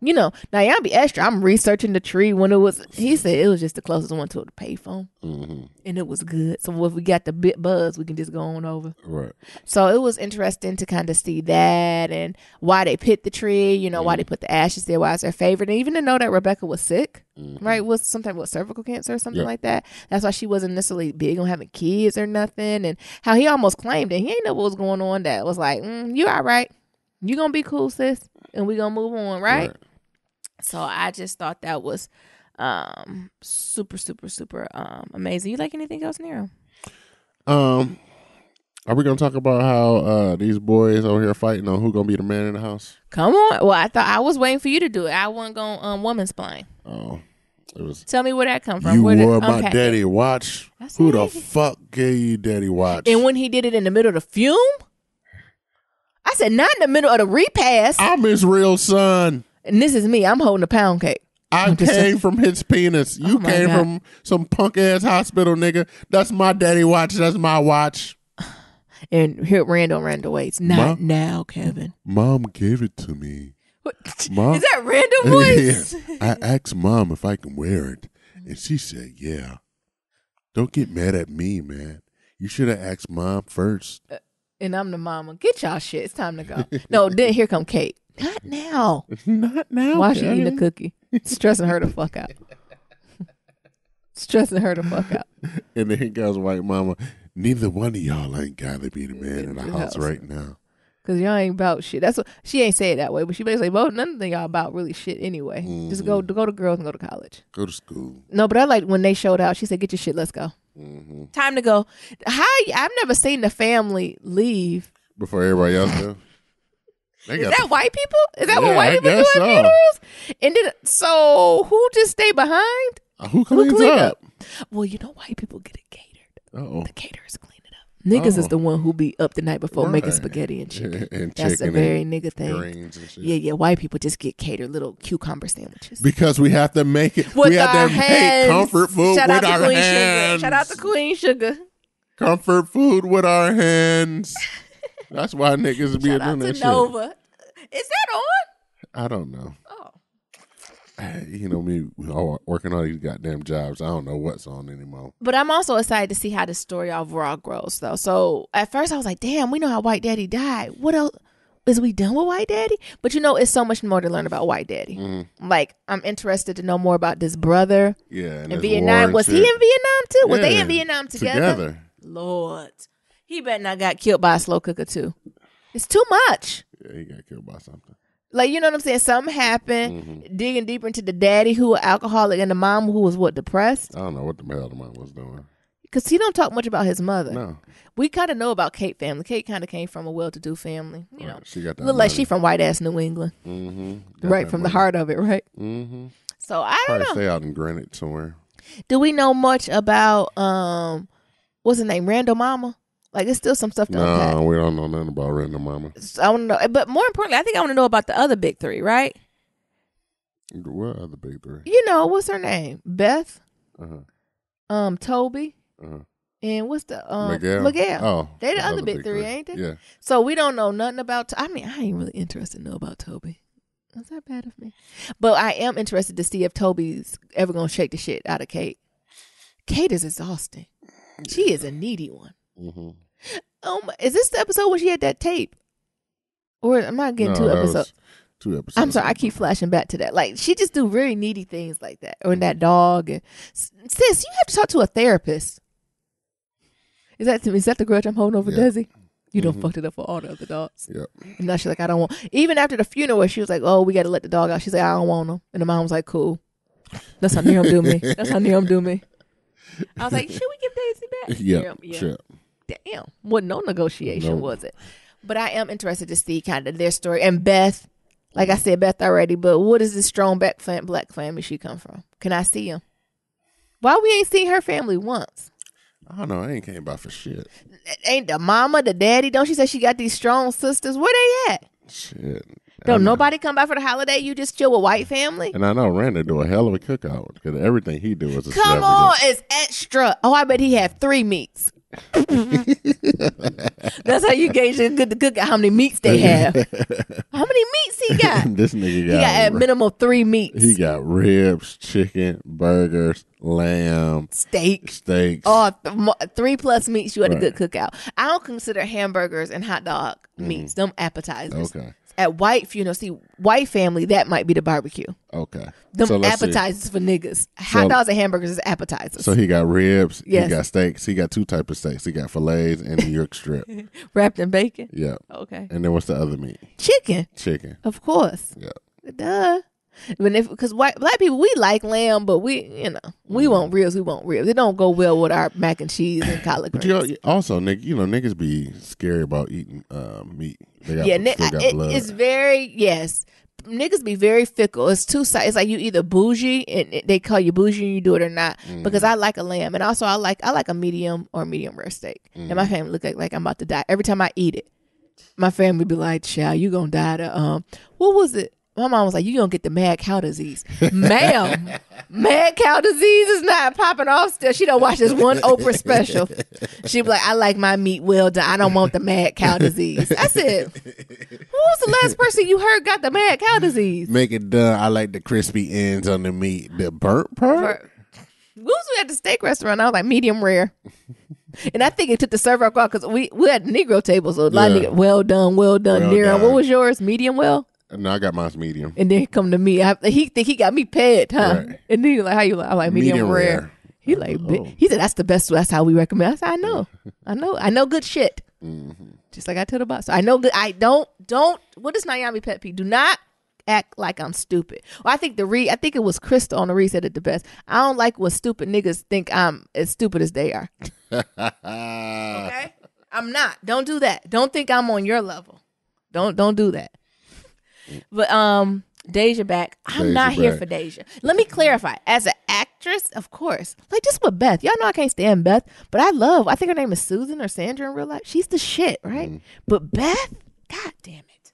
Now y'all be extra. I'm researching the tree when it was, he said it was just the closest one to a payphone. Mm-hmm. And it was good. So if we got the bit buzz, we can just go on over. Right. So it was interesting to kind of see that and why they picked the tree, why they put the ashes there, why it's their favorite. And even to know that Rebecca was sick, right? Was sometime with cervical cancer or something like that. That's why she wasn't necessarily big on having kids or nothing. And how he almost claimed it. He ain't know what was going on. That was like, you all right. You gonna be cool, sis, and we gonna move on, right? So I just thought that was super, super, super amazing. You like anything else, Nero? Are we gonna talk about how these boys over here fighting on who gonna be the man in the house? Come on. Well, I thought I was waiting for you to do it. I wasn't gonna woman-splain. Oh. It was. Tell me where that come from. You wore my daddy watch. Who the fuck gave you daddy watch? And when he did it in the middle of the fume? I said, not in the middle of the repast. I'm his real son. And this is me. I'm holding a pound cake. I came from his penis. You came from some punk ass hospital, nigga. That's my daddy watch. That's my watch. And here Randall Waits. Not now, Kevin. Mom gave it to me. What? Mom, is that Randall voice? Yeah. I asked Mom if I can wear it. And she said, yeah. Don't get mad at me, man. You should have asked Mom first. And I'm the mama. Get y'all shit. It's time to go. No, then here come Kate. Not now. Not now. Why she eating a cookie? Stressing her the fuck out. Stressing her the fuck out. And then here goes white mama. Neither one of y'all ain't got to be the man in the house right now. Because y'all ain't about shit. That's what she ain't say it that way, but she basically, well, none of y'all about really shit anyway. Mm-hmm. Just go to girls and go to college. Go to school. No, but I like when they showed out, she said, get your shit, let's go. Mm-hmm. Time to go. I've never seen the family leave. Before everybody else does. Is that white people? Is that what Yeah, white I people do guess at so. funerals? And then, so who just stay behind? Who cleans clean up? Well, you know, white people get it catered. Uh-oh. The caterers clean it up. Niggas is the one who be up the night before making Right. spaghetti and chicken. And That's chicken a very and nigga thing. greens and shit. Yeah. White people just get catered little cucumber sandwiches. Because we have to make it. With we have our to hands. make comfort food Shout with out to our Queen hands. Sugar. Shout out to Queen Sugar. Comfort food with our hands. That's why niggas be Shout out doing to that shit. Nova. Is that on? I don't know. Oh. You know me working all these goddamn jobs. I don't know what's on anymore. But I'm also excited to see how the story overall grows, though. So at first I was like, damn, we know how White Daddy died. What else? Is we done with White Daddy? But you know, it's so much more to learn about White Daddy. Mm-hmm. Like, I'm interested to know more about this brother. Yeah. In Vietnam. Was he in Vietnam too? Was they Yeah, in Vietnam together? Lord. He better not got killed by a slow cooker too. It's too much. Yeah, he got killed by something. Like, you know what I'm saying? Something happened, digging deeper into the daddy who was alcoholic and the mom who was depressed? I don't know what the hell the mom was doing. Because he don't talk much about his mother. No. We kind of know about Kate family. Kate kind of came from a well-to-do family. You know, she got that look like she from white-ass New England. Mm-hmm. Right, from the heart of it, right? Mm-hmm. So, I don't Probably know. stay out in Greenwich somewhere. Do we know much about, what's his name, Randall Mama? Like, it's still some stuff to unpack. No, we don't know nothing about Randall Mama. So I want to know, but more importantly, I think I want to know about the other big three, right? What other big three? You know, what's her name? Beth, Toby, Uh-huh. and what's the Miguel. Oh, they the other big three, ain't they? Yeah. So we don't know nothing about. I mean, I ain't really interested to know about Toby. Is that bad of me? But I am interested to see if Toby's ever gonna shake the shit out of Kate. Kate is exhausting. She is a needy one. Mm-hmm. Is this the episode where she had that tape? Or am I getting two episodes? 2 episodes. I'm sorry, I keep flashing back to that. Like, she just do very needy things like that. Or that dog. And sis, you have to talk to a therapist. Is that the grudge I'm holding over Desi? You done fucked it up for all the other dogs. Yep. And now she's like, I don't want. Even after the funeral, she was like, oh, we got to let the dog out. She's like, I don't want him. And the mom was like, cool. That's how Nerum do me. That's how Nerum do me. I was like, should we give Daisy back? Yeah. Sure. Damn. Wasn't no negotiation, was it? But I am interested to see kind of their story. And Beth, like I said, Beth already, but what is this strong black family she come from? Can I see him? Why we ain't seen her family once? I don't know. I ain't came by for shit. Ain't the mama, the daddy? Don't she say she got these strong sisters? Where they at? Shit. Don't nobody come by for the holiday? You just chill with white family? And I know Randy do a hell of a cookout because everything he do is a Come on, it's extra. Oh, I bet he had 3 meats. That's how you gauge a good cookout, how many meats they have. How many meats he got? This nigga He got at minimum 3 meats. He got ribs, chicken, burgers, lamb, steaks. Oh, 3 plus meats. You had a good cookout. I don't consider hamburgers and hot dog meats. Them appetizers. Okay. At white funeral, see, white family, that might be the barbecue. Okay. Them appetizers for niggas. Hot dogs and hamburgers is appetizers. So he got ribs. Yes. He got steaks. He got 2 types of steaks. He got fillets and New York strip. Wrapped in bacon? Yeah. Okay. And then what's the other meat? Chicken. Of course. Yeah. Duh. Because black people, we like lamb, but we want ribs. We want ribs. It don't go well with our mac and cheese and collard greens. But also, niggas be scary about eating meat. They got, it's very, yes. Niggas be very fickle. It's 2 sides. It's like you either bougie and they call you bougie and you do it or not. Because I like a lamb, and also I like a medium or medium rare steak. And my family look like I'm about to die every time I eat it. My family be like, "Child, you gonna die to what was it?" My mom was like, "You gonna get the mad cow disease." Ma'am, mad cow disease is not popping off still. She don't watch this one Oprah special. She be like, "I like my meat well done. I don't want the mad cow disease." I said, who was the last person you heard got the mad cow disease? Make it done. I like the crispy ends on the meat. The burnt part? We was at the steak restaurant. I was like, medium rare. And I think it took the server off because we had Negro tables. So a lot of Yeah. niggas, well done, Nero. done. What was yours? Medium well? No, I got mine's medium. And then he come to me. He think he got me paid, huh? Right. And then he like, how you like? I'm like, medium rare. He like, he said, that's the best. That's how we recommend. I said, I know good shit. Mm-hmm. Just like I told the boss. So I know good. I don't. What is Naomi pet peeve? Do not act like I'm stupid. Well, I think I think it was Crystal on the Reed said it the best. I don't like when stupid niggas think I'm as stupid as they are. Okay, I'm not. Don't do that. Don't think I'm on your level. Don't do that. But Deja back. I'm not here for Deja. Let me clarify. As an actress, of course, like just with Beth. Y'all know I can't stand Beth, but I think her name is Susan or Sandra in real life. She's the shit, right? Mm. But Beth, god damn it.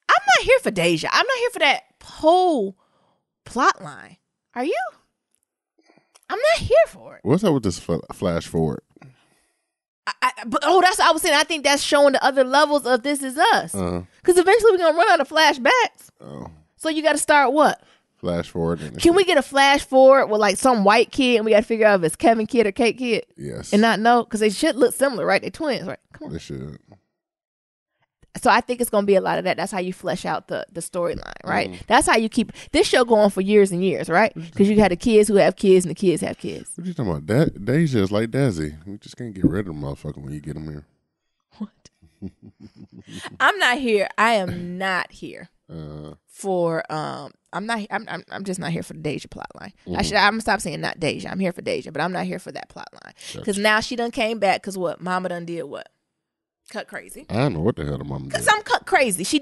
I'm not here for Deja. I'm not here for that whole plot line. Are you? I'm not here for it. What's up with this flash forward? But that's what I was saying. I think that's showing the other levels of This Is Us. Because eventually we're going to run out of flashbacks. Oh. So you got to start what? Flash forward. Can we get a flash forward with like some white kid and we got to figure out if it's Kevin kid or Kate kid? Yes. And not know? Because they should look similar, right? They're twins, right? Come on. They should. So I think it's going to be a lot of that. That's how you flesh out the storyline, right? That's how you keep this show going for years and years, right? Because you had the kids who have kids and the kids have kids. What you talking about? Deja is like Desi. We just can't get rid of the motherfucker when you get them here. What? I'm not here. I am not here for I'm just not here for the Deja plot line. I'm gonna stop saying not Deja. I'm here for Deja, but I'm not here for that plot line. Because now she done came back because what? Mama done did what? Cut crazy. I don't know what the hell the mama did. Because I'm cut crazy. She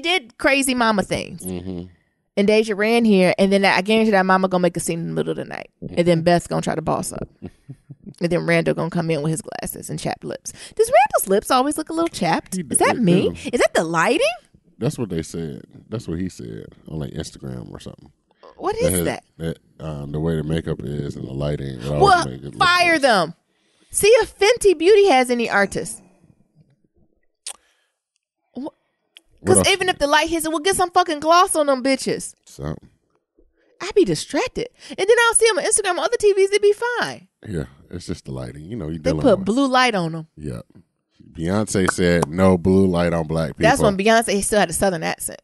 did crazy mama things. And Deja ran here, and then I guarantee that mama gonna make a scene in the middle of the night. And then Beth's gonna try to boss up. And then Randall gonna come in with his glasses and chapped lips. Does Randall's lips always look a little chapped? Is that me? Is that the lighting? That's what they said. That's what he said on like Instagram or something. What is that? The way the makeup is and the lighting. Well, fire them. See if Fenty Beauty has any artists. Because even if the light hits it, we'll get some fucking gloss on them bitches. Something. I be distracted. And then I'll see them on Instagram on other TVs, it be fine. Yeah, it's just the lighting. You know, they put blue light on them. Yeah. Beyonce said no blue light on black people. That's when Beyonce still had a southern accent.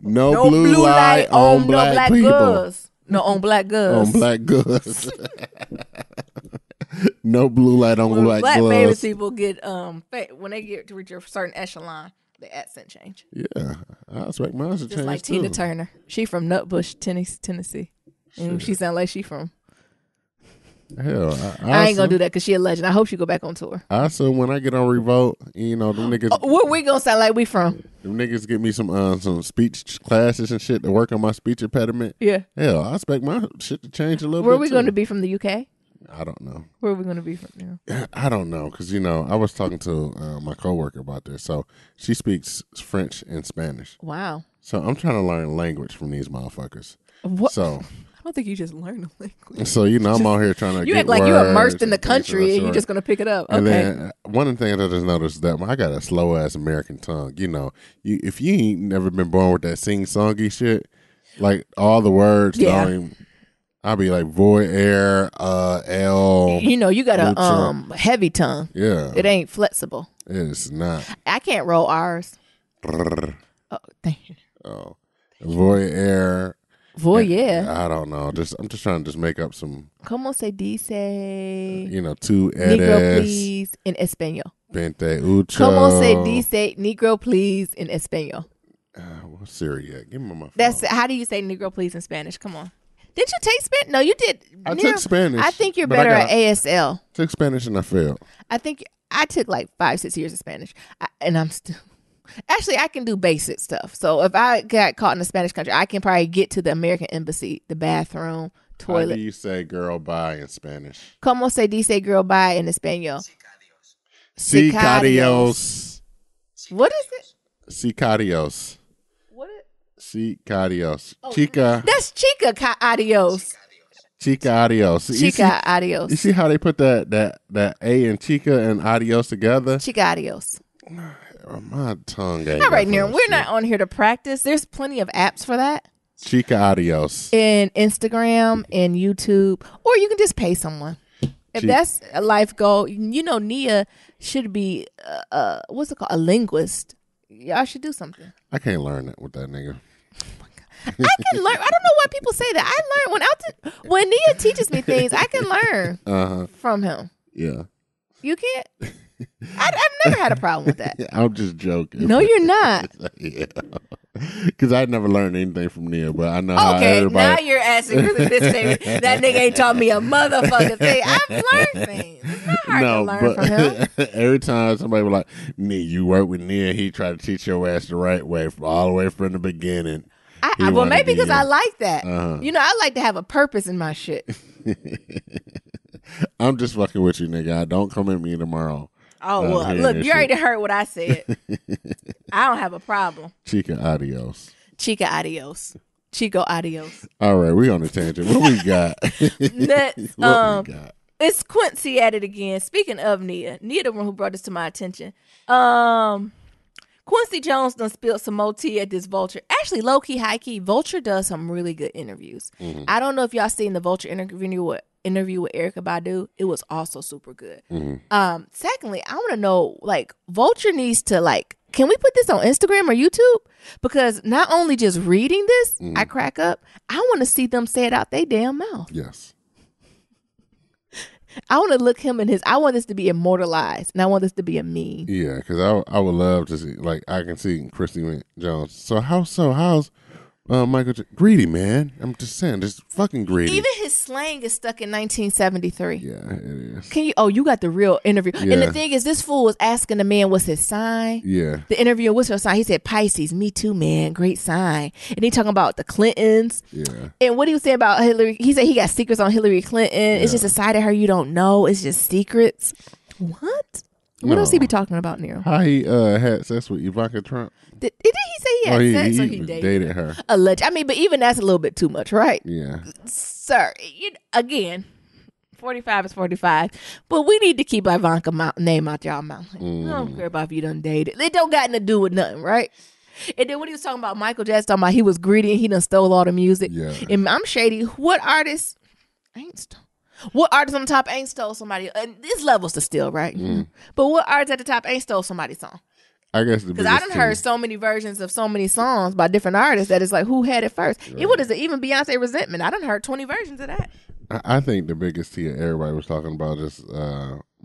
no blue light on black people. Girls. No, on black girls. On black girls. No blue light on black black gloves. famous people get when they get to reach a certain echelon, the accent change. Yeah, I expect mine to change just like too. Tina Turner. She from Nutbush, Tennessee, and she sound like she from. Hell, I ain't gonna do that because she a legend. I hope she go back on tour. I assume when I get on Revolt, you know, them niggas. Where we gonna sound like we from? Them niggas get me some speech classes and shit to work on my speech impediment. Yeah. Hell, I expect my shit to change a little bit. Where are we going to be from the UK? I don't know. Where are we going to be from now? I don't know because, you know, I was talking to my coworker about this. So she speaks French and Spanish. Wow. So I'm trying to learn language from these motherfuckers. What? So I don't think you just learn a language. So, you know, I'm out here trying to you get act like words you're immersed in the country and you're just going to pick it up. And okay. then one of the things I just noticed is that I got a slow ass American tongue. You know, if you ain't never been born with that sing-songy shit, like all the words, I'll be like void air, L. You know, you got a heavy tongue. Yeah. It ain't flexible. It's not. I can't roll R's. Oh, thank you. Oh. Void air. Voyeur. I don't know. I'm just trying to just make up some. ¿Cómo se dice? You know, two eres. Negro, please, in español. 28. ¿Cómo se dice negro, please, in español? What's Siri at? Give me my phone. How do you say negro, please, in Spanish? Come on. Did you take Spanish? No, you did. I took Spanish. I think you're better at ASL. Took Spanish and I failed. I think I took like 5-6 years of Spanish, and I'm still. Actually, I can do basic stuff. So if I got caught in a Spanish country, I can probably get to the American embassy, the bathroom, toilet. How do you say girl bye in Spanish? ¿Cómo se dice girl bye in español? Sicarios. What is it? Sicarios. What is Sicarios. Chica. That's chica adios. Chica adios. Chica adios. You see how they put that A and chica and adios together? Chica adios. My tongue ain't. All right, Nero, we're not on here to practice. There's plenty of apps for that. Chica adios. and Instagram and YouTube, or you can just pay someone. If that's a life goal, Nia should be what's it called? A linguist. Y'all should do something. I can't learn that with that nigga. I can learn. I don't know why people say that. I learn when Nia teaches me things. I can learn from him. Yeah. You can't. I've never had a problem with that. I'm just joking. No, you're not. Yeah. Because I never learned anything from Nia, but I know how everybody... now you're asking really this thing. That nigga ain't taught me a motherfucking thing. I've learned things. It's not hard to learn from him. Every time somebody was like, Nia, you work with Nia, he tried to teach your ass the right way, all the way from the beginning. Well, maybe because I like that. I like to have a purpose in my shit. I'm just fucking with you, nigga. Don't come at me tomorrow. Oh, well, look, you already heard what I said. I don't have a problem. Chica adios. Chica adios. Chico adios. All right, we on a tangent. What we got? Next, what we got? It's Quincy at it again. Speaking of Nia the one who brought this to my attention. Quincy Jones done spilled some more tea at this Vulture. Actually, low-key, high-key, Vulture does some really good interviews. Mm-hmm. I don't know if y'all seen the Vulture interview with Erykah Badu. It was also super good. Mm-hmm. Secondly, I want to know, Vulture needs to, can we put this on Instagram or YouTube? Because not only just reading this, I crack up. I want to see them say it out their damn mouth. Yes. I want to look him in his. I want this to be immortalized, and I want this to be a meme. Yeah, because I would love to see. I can see Christy Jones. How's Michael greedy, man? I'm just saying, just fucking greedy. Even his slang is stuck in 1973. Yeah, it is. You got the real interview. Yeah. And the thing is, this fool was asking the man what's his sign. Yeah. The interviewer, what's your sign? He said Pisces. Me too, man. Great sign. And he talking about the Clintons. Yeah. And what he was saying about Hillary, he said he got secrets on Hillary Clinton. Yeah. It's just a side of her you don't know. It's just secrets. What? What else he be talking about, Nero? How he had sex with Ivanka Trump? Did he say he had sex or he dated her? Alleged. I mean, but even that's a little bit too much, right? Yeah. Sir, again, 45 is 45, but we need to keep Ivanka name out y'all mouth. I don't care about if you done dated. It don't got nothing to do with nothing, right? And then when he was talking about Michael Jackson, talking about he was greedy and he done stole all the music. Yeah. And I'm shady. What artist ain't stole? What artist on the top ain't stole somebody? And this level's to steal, right? But what artist at the top ain't stole somebody's song? I guess because I done heard so many versions of so many songs by different artists that it's like, who had it first? Right. What is it? Even Beyonce Resentment. I done heard 20 versions of that. I think the biggest tea everybody was talking about is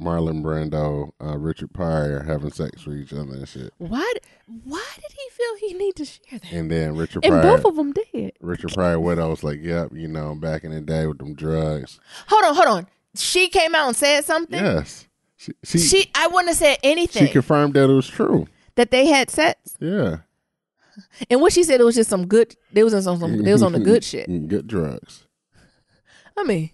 Marlon Brando, Richard Pryor having sex with each other and shit. Why did he feel he need to share that? And then Richard Pryor, and both of them did. Richard Pryor widow was like, "Yep, back in the day with them drugs." Hold on. She came out and said something. Yes, she. I wouldn't have said anything. She confirmed that it was true. That they had sex. Yeah. And what she said, it was just some good. They was on the good shit. Good drugs. I mean,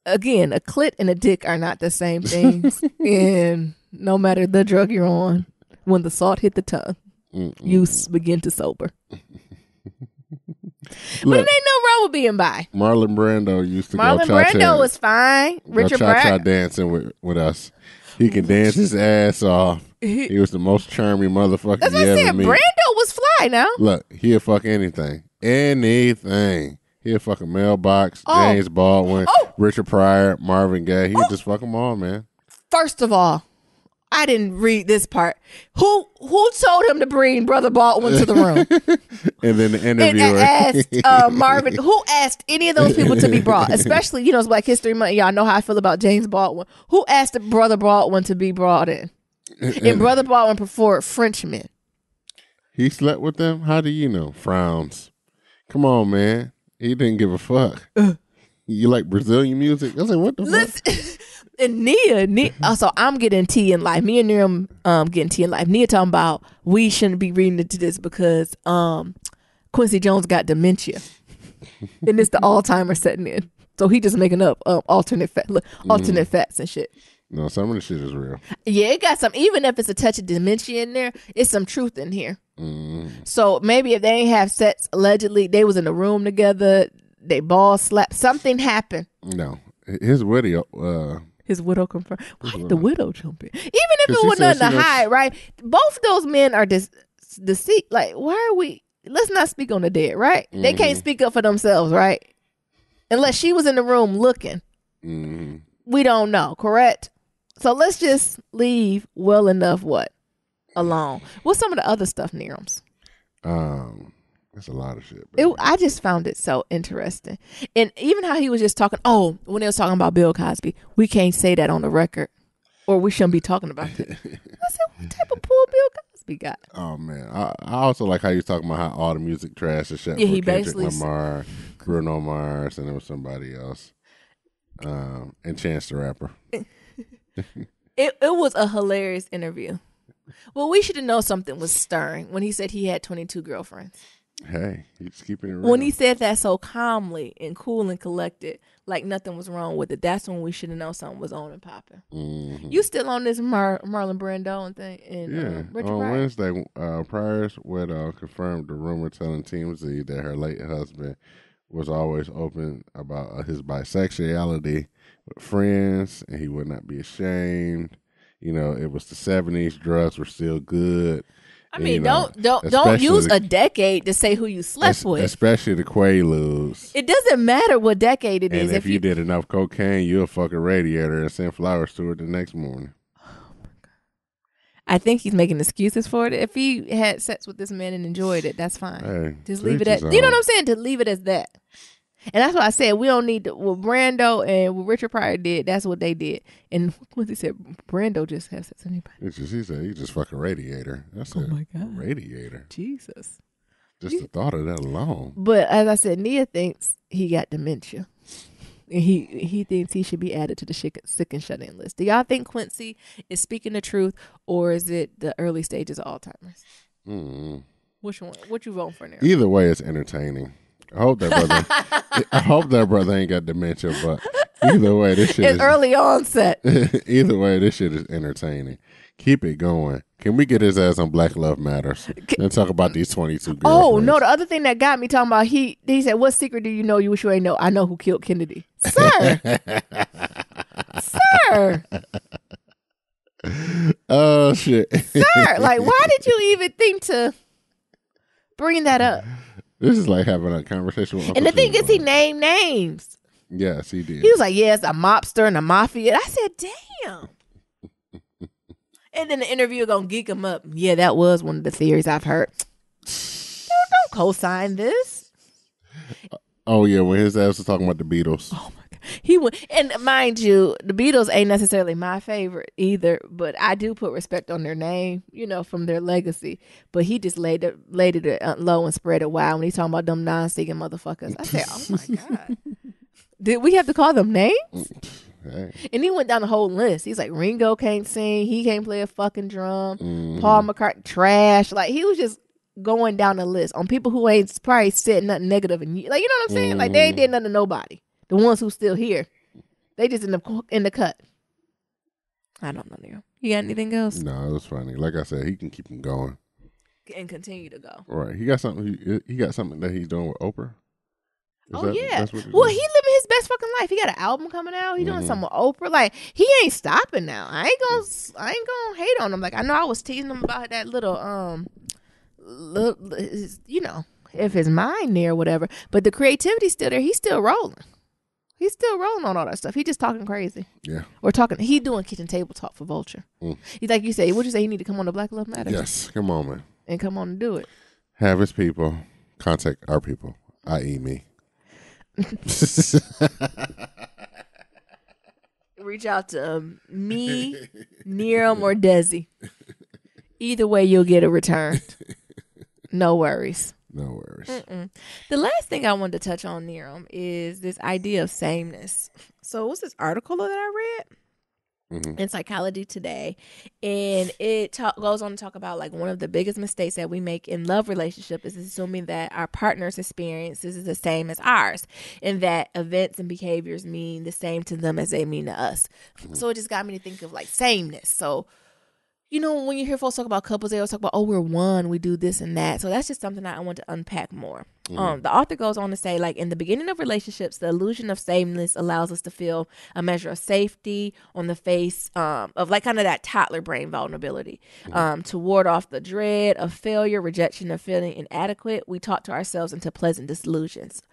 again, a clit and a dick are not the same things. And no matter the drug you're on, when the salt hit the tongue, you begin to sober. But it ain't no wrong with being bi. Marlon Brando used to Marlon go Brando was fine. Richard cha-cha dancing with us. He can dance his ass off. He was the most charming motherfucker That's you what I ever said. meet. Brando was fly now. Look, he'll fuck anything. He'll fuck a mailbox, James Baldwin, Richard Pryor, Marvin Gaye. He'll just fuck them all, man. First of all, I didn't read this part. Who told him to bring Brother Baldwin to the room? And then the interviewer asked Marvin, who asked any of those people to be brought? Especially, it's Black History Month. Y'all know how I feel about James Baldwin. Who asked Brother Baldwin to be brought in? And Brother Baldwin preferred Frenchmen. He slept with them? How do you know? Frowns. Come on, man. He didn't give a fuck. You like Brazilian music? I was like, what the fuck? And Nia, so I'm getting tea in life. Me and Nia getting tea in life. Nia talking about we shouldn't be reading into this because Quincy Jones got dementia. And it's the Alzheimer's setting in. So he just making up alternate facts and shit. No, some of the shit is real. Yeah, it got some. Even if it's a touch of dementia in there, it's some truth in here. So maybe if they ain't have sex, allegedly they was in a room together, they ball slapped, something happened. No, his widow. His widow confirmed. Why did the widow jump in? Even if it was nothing to hide, right? Both of those men are deceit. Like, why are we? let's not speak on the dead, right? They can't speak up for themselves, right? Unless she was in the room looking. We don't know, correct? So let's just leave well enough alone. What's some of the other stuff, Neerums? That's a lot of shit. I just found it so interesting. And even how he was just talking, when they was talking about Bill Cosby, we can't say that on the record, or we shouldn't be talking about it. I said, what type of pull Bill Cosby got? Oh, man. I also like how you talking about how all the music trash is shit. Yeah, he Kendrick Lamar, Bruno Mars, and there was somebody else. And Chance the Rapper. It was a hilarious interview. Well, we should have known something was stirring when he said he had 22 girlfriends. Hey, he's keeping it real. When he said that so calmly and cool and collected, like nothing was wrong with it, that's when we should have known something was on and popping. You still on this Marlon Brando and thing? And, Richard on Pryor? Wednesday, Pryor would confirm the rumor telling TMZ that her late husband was always open about his bisexuality with friends, and he would not be ashamed. You know, it was the 70s. Drugs were still good. I mean, don't use a decade to say who you slept with. Especially the Quaaludes. It doesn't matter what decade it is. And if you did enough cocaine, you'll fuck a radiator and send flowers to it the next morning. Oh my God. I think he's making excuses for it. If he had sex with this man and enjoyed it, that's fine. Hey, just leave it at, you know what I'm saying? To leave it as that. And that's why I said we don't need to, what Brando and what Richard Pryor did, that's what they did. And what he said, Brando just has sex with anybody. He said he just fuck a radiator. That's my God. Radiator. Jesus. Just the thought of that alone. But as I said, Nia thinks he got dementia. And he thinks he should be added to the sick and shut-in list. Do y'all think Quincy is speaking the truth, or is it the early stages of Alzheimer's? Which one? What you voting for now? Either way, it's entertaining. I hope that brother ain't got dementia, but either way, this shit is early onset. Either way, this shit is entertaining. Keep it going. Can we get his ass on Black Love Matters and talk about these 22 girls? Oh, no, the other thing that got me talking about, he said, what secret do you know you wish you ain't know? I know who killed Kennedy. Sir. Sir. Oh, shit. Sir, like, why did you even think to bring that up? This is like having a conversation with Uncle And the thing is, he named names. Yes, he did. He was like, yeah, it's a mobster and a mafia. I said, damn. And then the interviewer gonna geek him up. Yeah, that was one of the theories I've heard. Don't co-sign this. Oh, yeah, when his ass was talking about the Beatles. Oh, my God. He went, and mind you, the Beatles ain't necessarily my favorite either, but I do put respect on their name, from their legacy. But he just laid it low and spread it wide when he's talking about them non-singing motherfuckers. I said, oh my God. Did we have to call them names? Hey. And he went down the whole list. He's like, Ringo can't sing. He can't play a fucking drum. Paul McCartney, trash. Like, he was just going down the list on people who ain't probably said nothing negative. And like, you know what I'm saying? Like, they ain't did nothing to nobody. The ones who still here, they just in the cut. I don't know, Neil. You got anything else? No, it was funny. Like I said, he can keep him going and continue to go. Right. He got something. He got something that he's doing with Oprah. Yeah. Well, he living his best fucking life. He got an album coming out. He doing something with Oprah. Like, he ain't stopping now. I ain't gonna hate on him. Like, I know I was teasing him about that little if his mind there or whatever. But the creativity's still there. He's still rolling. He's still rolling on all that stuff. He just talking crazy. Yeah. He doing kitchen table talk for Vulture. He's like, you say, what'd you say? He need to come on to Black Love Matter? Yes. Come on, man. And come on and do it. Have his people contact our people, i.e. me. Reach out to me, Neerum, or Desi. Either way, you'll get a return. No worries. No worries. The last thing I wanted to touch on, Neerum, is this idea of sameness. So what's this article that I read in Psychology Today? And it goes on to talk about, like, one of the biggest mistakes that we make in love relationship is assuming that our partner's experiences is the same as ours, and that events and behaviors mean the same to them as they mean to us. So it just got me to think of, like, sameness. So, when you hear folks talk about couples, they always talk about, oh, we're one, we do this and that. So that's just something that I want to unpack more. The author goes on to say, like, in the beginning of relationships, the illusion of sameness allows us to feel a measure of safety on the face of, like, kind of that toddler brain vulnerability. To ward off the dread of failure, rejection, of feeling inadequate, we talk to ourselves into pleasant disillusions.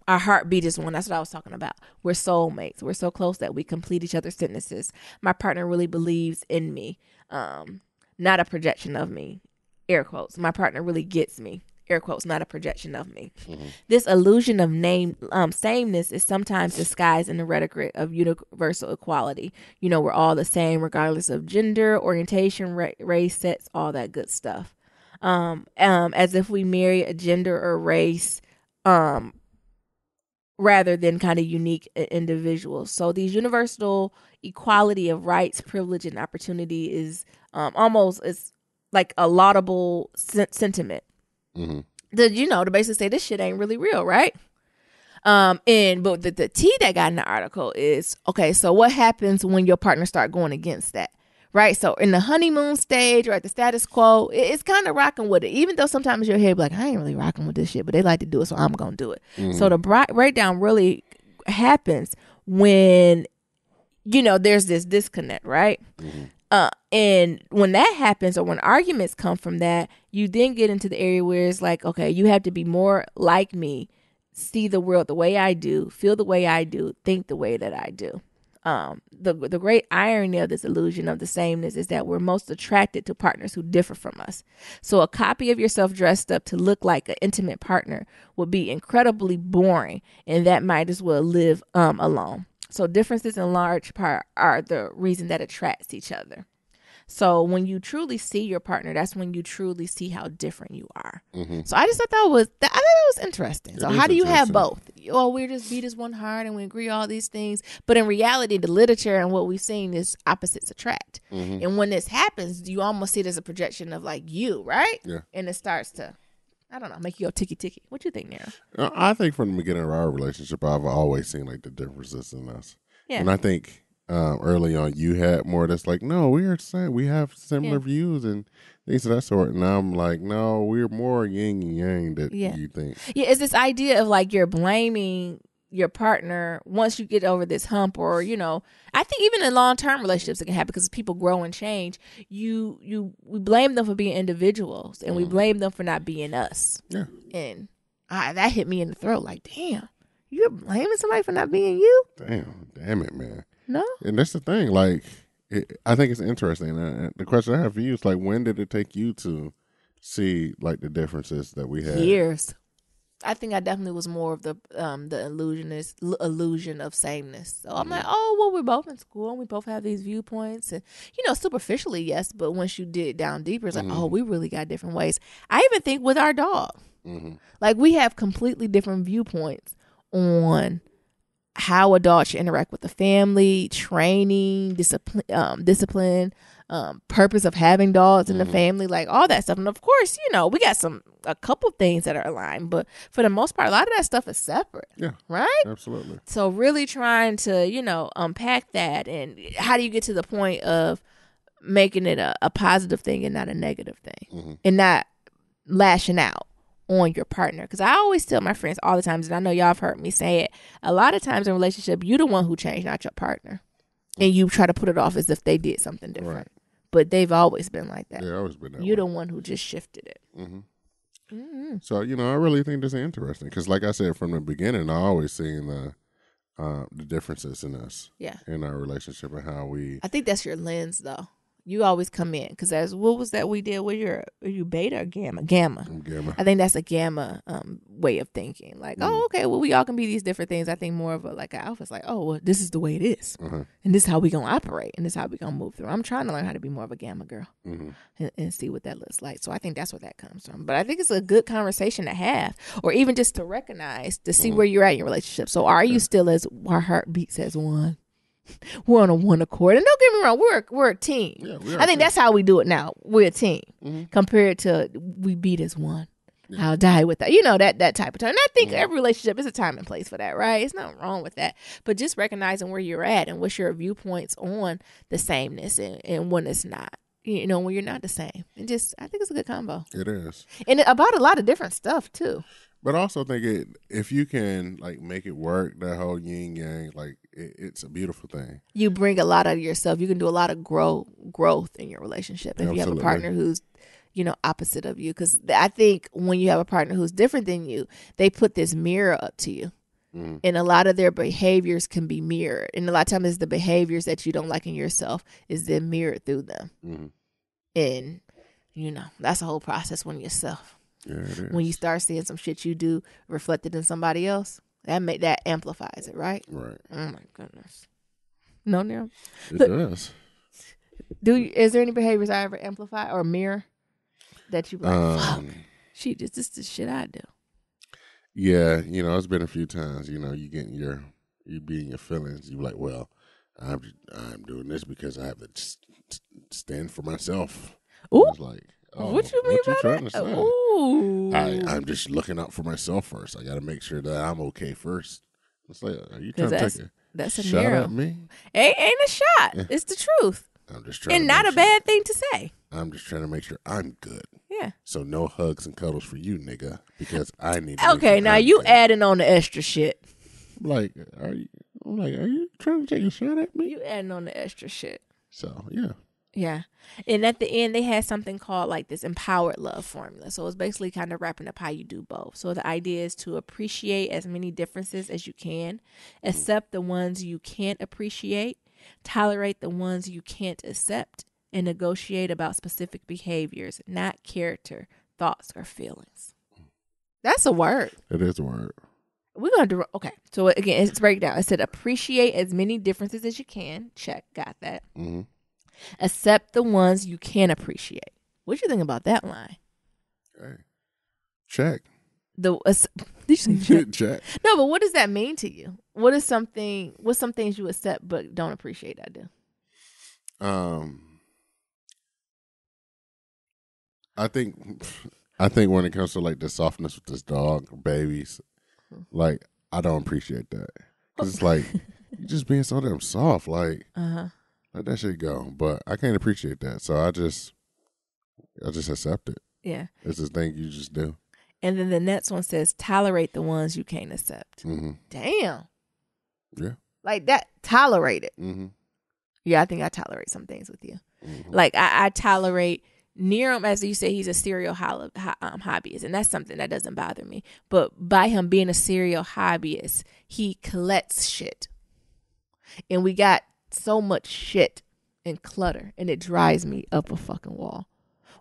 Our heartbeat is one. That's what I was talking about. We're soulmates. We're so close that we complete each other's sentences. My partner really believes in me, not a projection of me. Air quotes. My partner really gets me. Air quotes, not a projection of me. This illusion of sameness is sometimes disguised in the rhetoric of universal equality. You know, we're all the same regardless of gender, orientation, race, sex, all that good stuff. As if we marry a gender or race rather than kind of unique individuals. So these universal equality of rights, privilege, and opportunity is almost it's like a laudable sentiment. To basically say this shit ain't really real, right? But the tea that got in the article is, okay, so what happens when your partner start going against that, right? So in the honeymoon stage or at the status quo, it's kind of rocking with it, even though sometimes your head be like, I ain't really rocking with this shit, but they like to do it, so I'm gonna do it. So the breakdown really happens when there's this disconnect, right? And when that happens, or when arguments come from that, you then get into the area where it's like, okay, you have to be more like me, see the world the way I do, feel the way I do, think the way that I do. The great irony of this illusion of the sameness is that we're most attracted to partners who differ from us. So a copy of yourself dressed up to look like an intimate partner would be incredibly boring, and that might as well live alone. So differences in large part are the reason that attracts each other. So when you truly see your partner, that's when you truly see how different you are. So I just thought that was interesting. So how do you have both? Oh, we're just beat as one heart and we agree all these things. But in reality, the literature and what we've seen is opposites attract. And when this happens, you almost see it as a projection of like you, right? Yeah. And it starts to, I don't know, make you go ticky. What you think, Nero? I think from the beginning of our relationship, I've always seen like the differences in us. Yeah. And I think early on you had more that's like, no, we are the same. We have similar views and things of that sort. And I'm like, no, we're more yin and yang than you think. Yeah, it's this idea of like you're blaming your partner once you get over this hump, or I think even in long-term relationships it can happen because people grow and change. We blame them for being individuals, and we blame them for not being us. Yeah, and that hit me in the throat. Like, damn, you're blaming somebody for not being you? Damn it, man. No, and that's the thing. Like, I think it's interesting. The question I have for you is like, when did it take you to see like the differences that we had? Years. I think I definitely was more of the illusion of sameness. So I'm like, oh, well, we're both in school and we both have these viewpoints, and superficially, yes, but once you dig down deeper, it's like, oh, we really got different ways. I even think with our dog, like we have completely different viewpoints on how a dog should interact with the family, training, discipline, purpose of having dogs in the family, like all that stuff. And of course, we got a couple things that are aligned, but for the most part, a lot of that stuff is separate. Yeah. Right? Absolutely. So really trying to, unpack that, and how do you get to the point of making it a positive thing and not a negative thing, and not lashing out on your partner? Because I always tell my friends all the time, and I know y'all have heard me say it, a lot of times in a relationship, you're the one who changed, not your partner. And you try to put it off as if they did something different. Right. But they've always been like that. Yeah, always been that You're way. the one who just shifted it. So, I really think this is interesting. Because like I said, from the beginning, I always seen the differences in us. Yeah. In our relationship and how we... I think that's your lens, though. You always come in, because what was that we did? Were you beta or gamma? Gamma. I think that's a gamma way of thinking. Like, oh, okay, well, we all can be these different things. I think more of like an alpha is like, oh, well, this is the way it is, and this is how we gonna operate, and this is how we gonna move through. I'm trying to learn how to be more of a gamma girl and see what that looks like. So I think that's where that comes from. But I think it's a good conversation to have, or even just to recognize, to see where you're at in your relationship. So are you still as our heart beats as one? We're on a one accord, and don't get me wrong, we're a team. Yeah, I think that's how we do it now. We're a team compared to we beat as one. Yeah. I'll die with that. That type of time. And I think every relationship is a time and place for that, right? It's nothing wrong with that. But just recognizing where you're at and what's your viewpoints on the sameness and when it's not. When you're not the same. And I think it's a good combo. It is. And about a lot of different stuff too. But I also think if you can like make it work, that whole yin yang, like it's a beautiful thing. You bring a lot out of yourself. You can do a lot of growth in your relationship if you have a partner who's, opposite of you. Because I think when you have a partner who's different than you, they put this mirror up to you. Mm. And a lot of their behaviors can be mirrored. And a lot of times it's the behaviors that you don't like in yourself is then mirrored through them. Mm. And, that's a whole process when yourself. Yeah, it is. When you start seeing some shit you do reflected in somebody else, that amplifies it, right? Right. Oh my goodness. No, Neil. It does. Is there any behaviors I ever amplify or mirror that you like? Fuck. This is the shit I do. Yeah, it's been a few times. You be in your feelings. You like, well, I'm doing this because I have to stand for myself. Ooh. It's like, what you mean by that? Ooh. I'm just looking out for myself first. I got to make sure that I'm okay first. It's like, are you trying to take that's a a shot narrow. at me? Ain't a shot. Yeah. It's the truth. I'm just trying, and not a bad thing to say. I'm just trying to make sure I'm good. Yeah. So no hugs and cuddles for you, nigga, because I need. To okay, now you adding on the extra shit. Like, are you trying to take a shot at me? You adding on the extra shit. So yeah. Yeah. And at the end, they had something called like this empowered love formula. So it's basically kind of wrapping up how you do both. So the idea is to appreciate as many differences as you can, accept the ones you can't appreciate, tolerate the ones you can't accept, and negotiate about specific behaviors, not character, thoughts, or feelings. That's a word. It is a word. We're going to do, okay. So again, it's breakdown. It said appreciate as many differences as you can. Check. Got that. Mm-hmm. Accept the ones you can appreciate. What you think about that line? Hey, check. Did you say check? Check. No, but what does that mean to you? What's some things you accept but don't appreciate? I do. I think when it comes to like the softness with this dog, babies, like I don't appreciate that because it's like you just being so damn soft, like. Let that shit go. But I can't appreciate that. So I just accept it. Yeah. It's this thing you just do. And then the next one says tolerate the ones you can't accept. Mm-hmm. Damn. Yeah. Like that, tolerate it. Mm-hmm. Yeah, I think I tolerate some things with you. Mm-hmm. Like I tolerate Nerum, as you say, he's a serial hobbyist. And that's something that doesn't bother me. But by him being a serial hobbyist, he collects shit. And we got so much shit and clutter, and it drives me up a fucking wall.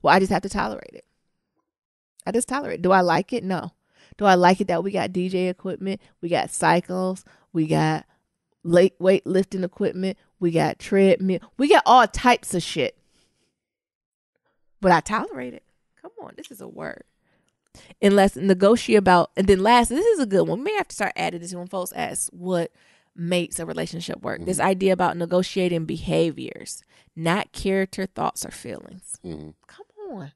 Well, I just have to tolerate it. I just tolerate it. Do I like it? No. Do I like it that we got DJ equipment, we got cycles, we got weightlifting equipment, we got treadmill, we got all types of shit. But I tolerate it. Come on, this is a word. And let's negotiate about, and then last, this is a good one. We may have to start adding this when folks ask what makes a relationship work. Mm-hmm. This idea about negotiating behaviors, not character, thoughts, or feelings. Mm-hmm. Come on.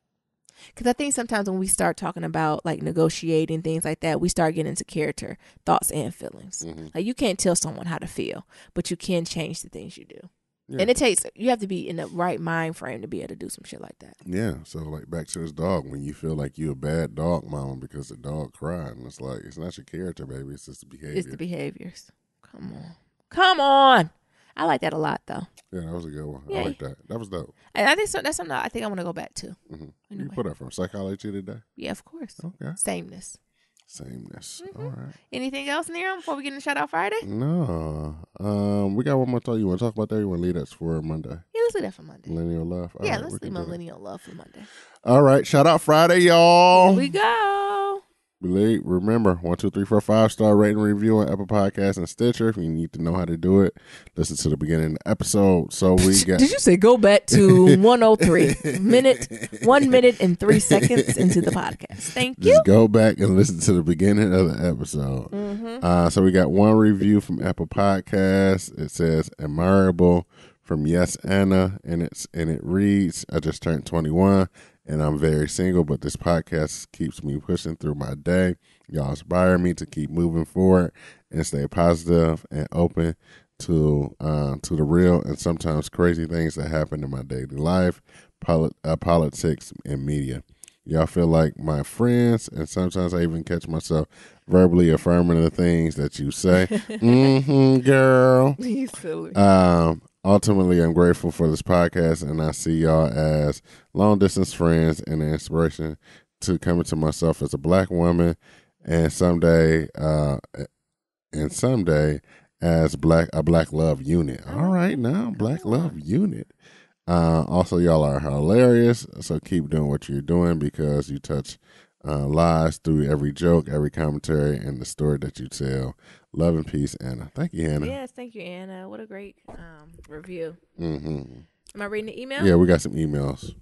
Because I think sometimes when we start talking about like negotiating things like that, we start getting into character, thoughts, and feelings. Mm-hmm. Like you can't tell someone how to feel, but you can change the things you do. Yeah. And you have to be in the right mind frame to be able to do some shit like that. Yeah. So like back to this dog, when you feel like you're a bad dog mama because the dog cried, and it's like, it's not your character, baby. It's just the behavior. It's the behaviors. Come on. I like that a lot, though. Yeah, that was a good one. Yeah. I like that. That was dope. And I think so. That's something I think I want to go back to. Mm-hmm. Anyway. You put that from psychology today? Yeah, of course. Okay. Sameness. Mm-hmm. All right. Anything else, Nerum, before we get into Shout Out Friday? No. We got one more thought. You want to talk about that? Or you want to leave that for Monday? Yeah, let's leave that for Monday. Millennial love? All right, let's leave Millennial love for Monday. All right. Shout Out Friday, y'all. Here we go. Remember, 1, 2, 3, 4, 5-star rating and review on Apple Podcasts and Stitcher. If you need to know how to do it, listen to the beginning of the episode. So we got. Did you say go back to 103 1 minute and 3 seconds into the podcast? Thank you. Just go back and listen to the beginning of the episode. Mm-hmm. So we got one review from Apple Podcasts. It says admirable from Yes Anna, and it reads, I just turned 21. And I'm very single, but this podcast keeps me pushing through my day. Y'all inspire me to keep moving forward and stay positive and open to the real and sometimes crazy things that happen in my daily life, politics, and media. Y'all feel like my friends, and sometimes I even catch myself verbally affirming the things that you say. Girl. You silly. Ultimately, I'm grateful for this podcast, and I see y'all as long distance friends and an inspiration to coming to myself as a black woman, and someday as a black love unit. All right, now black love unit. Also, y'all are hilarious, so keep doing what you're doing because you touch lives through every joke, every commentary, and the story that you tell. Love and peace, Anna. Thank you, Anna. Yes, thank you, Anna. What a great review. Mm-hmm. Am I reading the email? Yeah, we got some emails.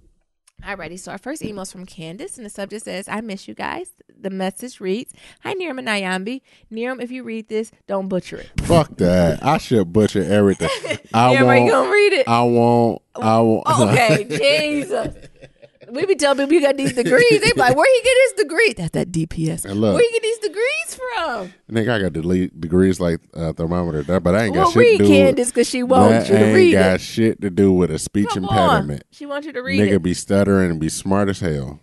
Alrighty, so our first email is from Candace, and the subject says, I miss you guys. The message reads, Hi, Niram and Nyambi. Niram, if you read this, don't butcher it. Fuck that. I should butcher everything. Niram, are you going to read it? I won't. Okay, Jesus. We be telling people you got these degrees. They be like, where he get his degree? That's that DPS. Where he get these degrees from? Nigga, I got degrees like thermometer there, but I ain't got well, shit to do. Read Candace because she wants you to read it. Ain't got shit to do with a speech impediment. She wants you to read Nigga it. be stuttering and be smart as hell.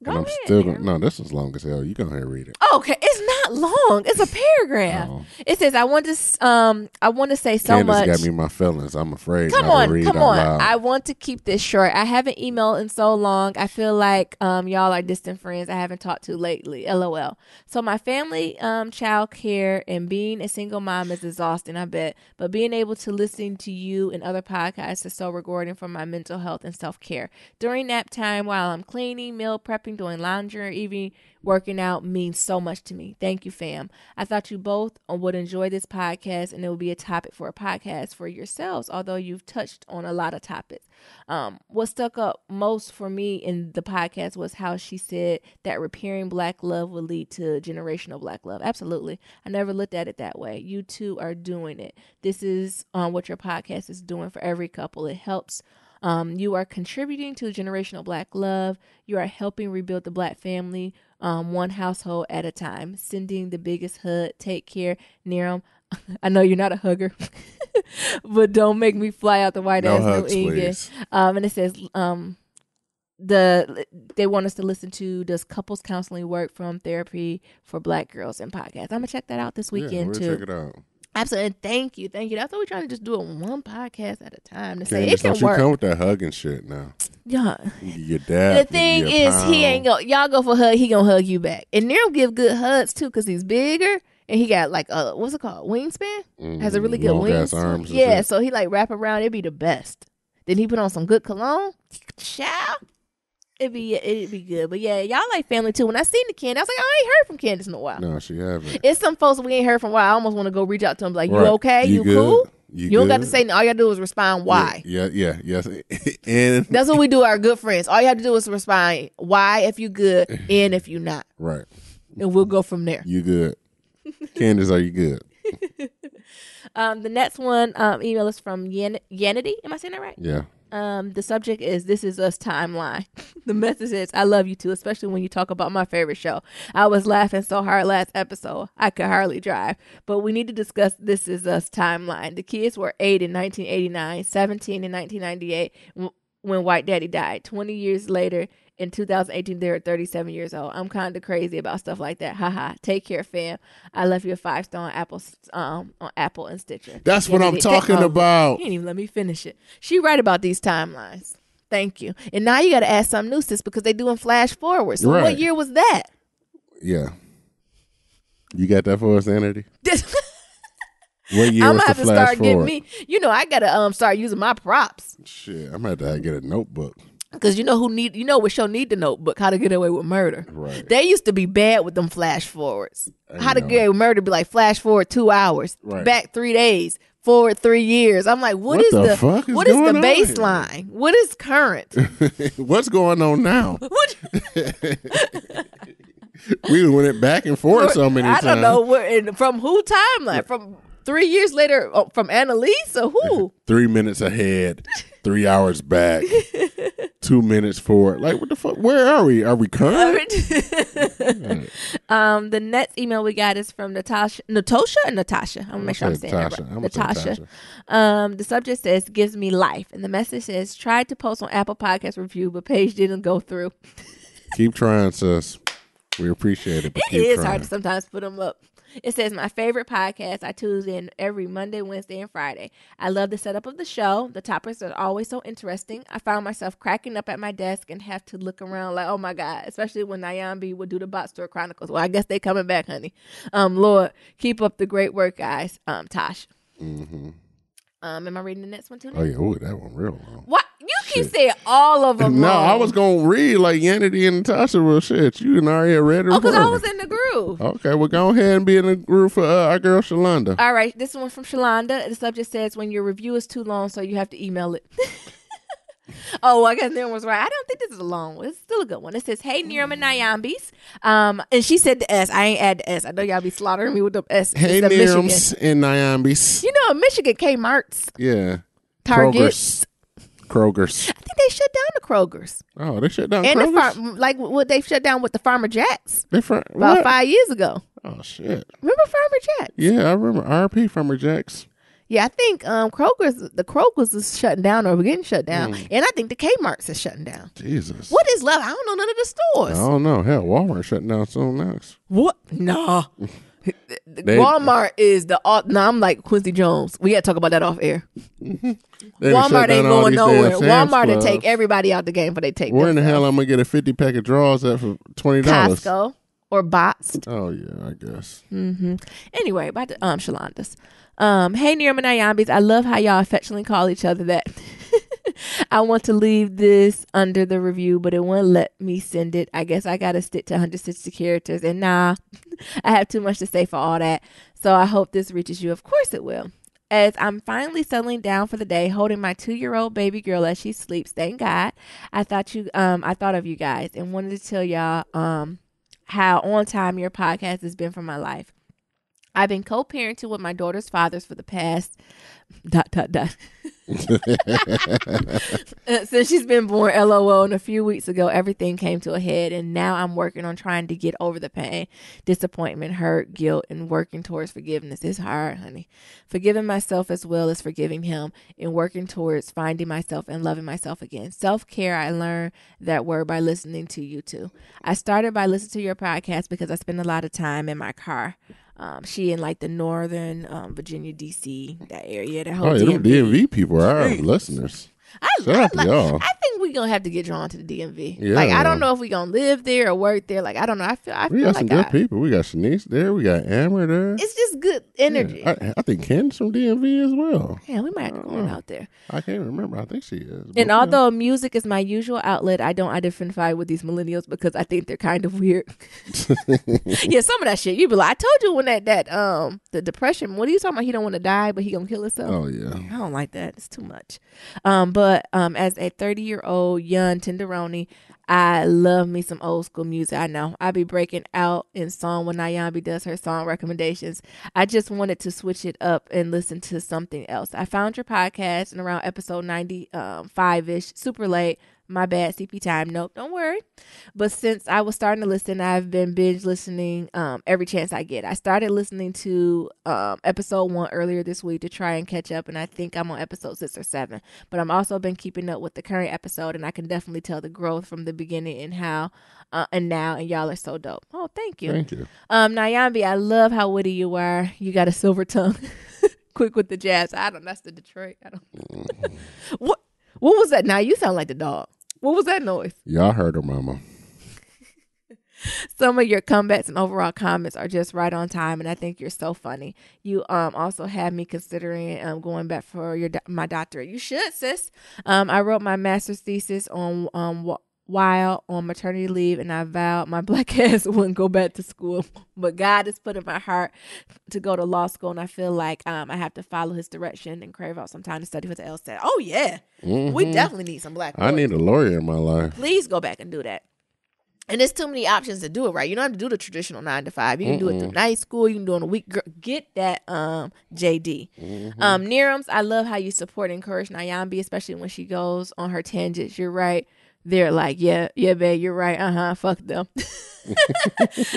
Go and I'm ahead, still gonna, no, this is long as hell. You go ahead and read it. Okay, it's not long. It's a paragraph. Oh. It says, I want to say so Candace much. got me my feelings. I'm afraid Come not on, to read come out on. loud. I want to keep this short. I haven't emailed in so long. I feel like y'all are distant friends I haven't talked to lately. LOL. So my family, child care, and being a single mom is exhausting, I bet. But being able to listen to you and other podcasts is so rewarding for my mental health and self-care. During nap time, while I'm cleaning, meal prepping, doing laundry, even working out means so much to me. Thank you, fam. I thought you both would enjoy this podcast and it will be a topic for a podcast for yourselves, although you've touched on a lot of topics. What stuck up most for me in the podcast was how she said that repairing black love will lead to generational black love. Absolutely. I never looked at it that way. You two are doing it. This is what your podcast is doing for every couple. It helps. You are contributing to generational black love. You are helping rebuild the black family, one household at a time. Sending the biggest hug. Take care, Niram. I know you're not a hugger, but don't make me fly out the white ass New England. And it says they want us to listen to Does Couples Counseling Work from Therapy for Black Girls in Podcast. I'm gonna check that out this weekend too. Check it out. Absolutely. And thank you. That's what we're trying to just do it one podcast at a time to say Candace, it can don't work. you come with that hugging shit now. Yeah. Your dad. The thing is, he ain't go. Y'all go for a hug, he gonna hug you back. And Niram give good hugs too, cause he's bigger and he got like what's it called, wingspan? Has a really good long-ass arms. Yeah, so he like wrap around. It'd be the best. Then he put on some good cologne. Ciao. It'd be good. But yeah, y'all like family too. When I seen the Candace, I was like, I ain't heard from Candace in a while. No, she haven't. It's some folks we ain't heard from a while. I almost want to go reach out to them like, you okay? You good? Cool? You don't got to say no. All you got to do is respond why. Yes. And that's what we do, our good friends. All you have to do is respond why if you good and if you not. Right. And we'll go from there. You good. Candace, are you good? The next one email is from Yanity. Am I saying that right? Yeah. The subject is This Is Us Timeline. The message is, I love you too, especially when you talk about my favorite show. I was laughing so hard last episode, I could hardly drive. But we need to discuss This Is Us Timeline. The kids were 8 in 1989, 17 in 1998 when White Daddy died. 20 years later, in 2018, they're 37 years old. I'm kind of crazy about stuff like that. Haha. Take care, fam. I left you a 5-star on Apple and Stitcher. That's what I'm talking about. You didn't even let me finish it. She right about these timelines. Thank you. And now you got to add something new, sis, because they doing flash forward. So What year was that? Yeah. You got that for us, Sanity? What year I'm was gonna the have to flash start forward? getting me. I gotta start using my props. Shit, I'm gonna have to get a notebook. Because what show need the notebook? How to Get Away with Murder. Right. They used to be bad with them flash forwards. How to Get Away with Murder be like flash forward 2 hours, back 3 days, forward 3 years. I'm like, what is the baseline? What is current? What's going on now? We went it back and forth so many times. I don't know from who timeline? From 3 years later, from Annalise or who? 3 minutes ahead, 3 hours back, 2 minutes for it. Like, what the fuck? Where are we? Are we current? The next email we got is from Natosha. I'm gonna make sure I'm saying that right. Natasha. The subject says "gives me life," and the message says tried to post on Apple Podcast review, but page didn't go through. Keep trying, sis. We appreciate it. But it is hard to sometimes put them up. It says, my favorite podcast. I tune in every Monday, Wednesday, and Friday. I love the setup of the show. The topics are always so interesting. I found myself cracking up at my desk and have to look around like, oh my God, especially when Nyambi would do the Bot Store Chronicles. Well, I guess they coming back, honey. Lord, keep up the great work, guys. Tosh. Mm-hmm. Am I reading the next one too now? Oh, yeah. Ooh, that one real long. What? You keep saying all of them. No, long. I was going to read like Yanity and Natasha. Well, shit, you and Aria read it. Oh, because I was in the groove. Okay, well, go ahead and be in the groove for our girl, Shalonda. All right, this one from Shalonda. The subject says, when your review is too long, so you have to email it. Oh, I guess Niram was right. I don't think this is a long one. It's still a good one. It says, hey, Niram and Nyambis. And she said the S. I ain't add the S. I know y'all be slaughtering me with the S. Hey, Nirams and Nyambis. You know, in Michigan, Kmart's. Yeah. Target's. Kroger's. I think they shut down the Kroger's. Oh, they shut down and Kroger's? like what they shut down with the Farmer Jacks about what? 5 years ago. Oh, shit. Remember Farmer Jacks? Yeah, I remember RP Farmer Jacks. Yeah, I think Kroger's is shutting down or getting shut down. And I think the Kmart's is shutting down. Jesus. What is left? I don't know none of the stores. I don't know. Hell, Walmart shutting down soon next. What? No. Walmart is the... No, I'm like Quincy Jones. We got to talk about that off air. Walmart ain't going nowhere. Walmart will take everybody out the game, but they take where in the hell I'm going to get a 50-pack of drawers at for $20? Costco or Bots. Oh, yeah, I guess. Mm-hmm. Anyway, back to Shalonda's. Hey, Niram and Nyambis. I love how y'all affectionately call each other that. I want to leave this under the review, but it won't let me send it. I guess I got to stick to 160 characters. And nah, I have too much to say for all that. So I hope this reaches you. Of course it will. As I'm finally settling down for the day, holding my 2-year-old baby girl as she sleeps, thank God, I thought of you guys and wanted to tell y'all how on time your podcast has been for my life. I've been co-parenting with my daughter's fathers for the past ... Since she's been born, LOL, and a few weeks ago, everything came to a head, and now I'm working on trying to get over the pain, disappointment, hurt, guilt, and working towards forgiveness. It's hard, honey. Forgiving myself as well as forgiving him, and working towards finding myself and loving myself again. Self-care, I learned that word by listening to you two. I started by listening to your podcast because I spend a lot of time in my car. She in like the northern Virginia, D.C., that area. That whole DMV people are our listeners. I think we're going to have to get drawn to the DMV. Yeah. Like, I don't know if we're going to live there or work there. Like, I don't know. I feel we got like some good people. We got Shanice there. We got Amber there. It's just good energy. Yeah. I think Ken's from DMV as well. Yeah, we might have to go out there. I can't remember. I think she is. And although music is my usual outlet, I don't identify with these millennials because I think they're kind of weird. Yeah, some of that shit. You be like, I told you when the depression, what are you talking about? He don't want to die, but he going to kill himself. Oh, yeah. I don't like that. It's too much. But as a 30-year-old young tenderoni, I love me some old school music. I know I be breaking out in song when Nyambi does her song recommendations. I just wanted to switch it up and listen to something else. I found your podcast and around episode 95-ish, super late. My bad, CP time. Nope, don't worry. But since I was starting to listen, I've been binge listening every chance I get. I started listening to episode 1 earlier this week to try and catch up, and I think I'm on episode 6 or 7. But I'm also been keeping up with the current episode, and I can definitely tell the growth from the beginning and how and now, and y'all are so dope. Oh, thank you. Thank you. Nyambi, I love how witty you are. You got a silver tongue. Quick with the jabs. That's the Detroit. What was that? Now you sound like the dog. What was that noise? Y'all heard her, mama. Some of your comebacks and overall comments are just right on time, and I think you're so funny. You also have me considering going back for my doctorate. You should, sis. I wrote my master's thesis on while on maternity leave, and I vowed my black ass wouldn't go back to school. But God has put in my heart to go to law school, and I feel like I have to follow his direction and crave out some time to study for the LSAT. Oh, yeah. Mm-hmm. We definitely need some black lawyers. I need a lawyer in my life. Please go back and do that. And there's too many options to do it, right? You don't have to do the traditional 9 to 5. You can do it through night school. You can do it on a week. Girl, get that JD. Nirams, I love how you support and encourage Nyambi, especially when she goes on her tangents. You're right. they're like, yeah, babe, you're right. Fuck them.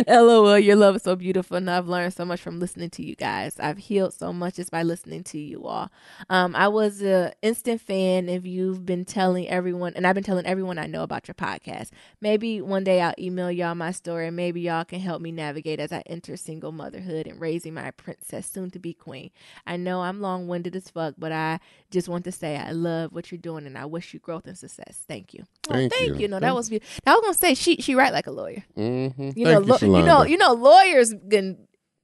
LOL, your love is so beautiful, and I've learned so much from listening to you guys. I've healed so much just by listening to you all. I was an instant fan if you've been telling everyone, and I've been telling everyone I know about your podcast. Maybe one day I'll email y'all my story, and maybe y'all can help me navigate as I enter single motherhood and raising my princess, soon-to-be queen. I know I'm long-winded as fuck, but I just want to say I love what you're doing, and I wish you growth and success. Thank you. Thank you. No, that was beautiful. I was gonna say she write like a lawyer. Mm-hmm. You know, lawyers can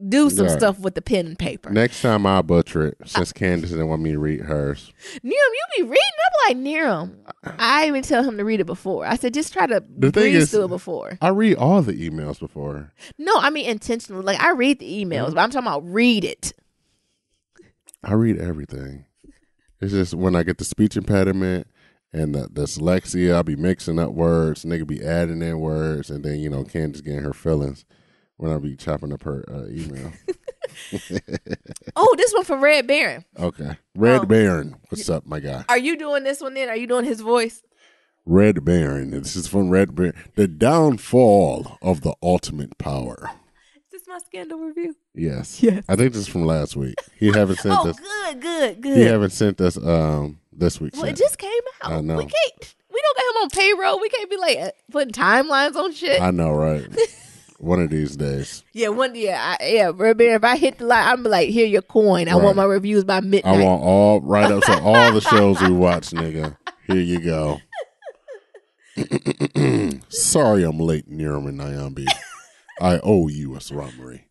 do some stuff with the pen and paper. Next time I'll butcher it, since Candace didn't want me to read hers. Niram, you be reading? I'm like, Niram, I even tell him to read it before. I said, just try to breeze through it before. I read all the emails before. No, I mean intentionally. Like, I read the emails, but I'm talking about read it. I read everything. It's just when I get the speech impediment and the dyslexia, I'll be mixing up words. Nigga be adding in words, and then, Candace getting her feelings when I be chopping up her email. Oh, this one from Red Baron. Okay. Red Baron. What's up, my guy? Are you doing this one then? Are you doing his voice? Red Baron. This is from Red Baron. The downfall of the ultimate power. Is this my scandal review? Yes. I think this is from last week. He haven't sent us. Oh, good. He haven't sent us this week. Well, it just came out. I know. We don't got him on payroll. We can't be like putting timelines on shit. I know, right? One of these days. Yeah, Red Bear, if I hit the line, I'm like, here your coin. I want my reviews by midnight. I want all write-ups of all the shows we watch, nigga. Here you go. Sorry I'm late, Niram and Nyambi. I owe you a strawberry.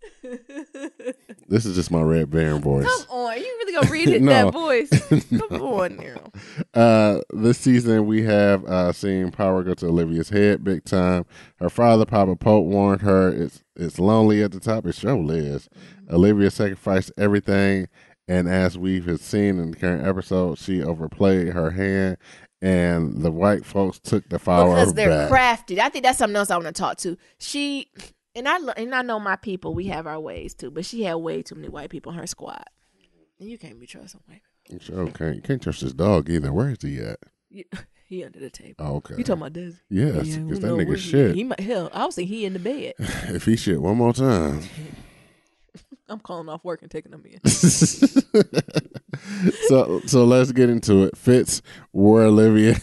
This is just my Red Baron voice. Come on, you really gonna read it that voice? Come on, Niram. This season we have seen power go to Olivia's head big time. Her father, Papa Pope, warned her it's lonely at the top. It surely is. Olivia sacrificed everything, and as we've seen in the current episode, she overplayed her hand, and the white folks took the power because they're back. crafty. I think that's something else I want to talk to. And I know my people, we have our ways too, but she had way too many white people in her squad. And you can't be trusting white people. Sure, okay. You can't trust this dog either. Where is he at? He under the table. Oh, okay. You talking about Desi? Yes, because that nigga shit. I was thinking he in the bed. If he shit one more time. I'm calling off work and taking him in. So let's get into it. Fitz wore Olivia.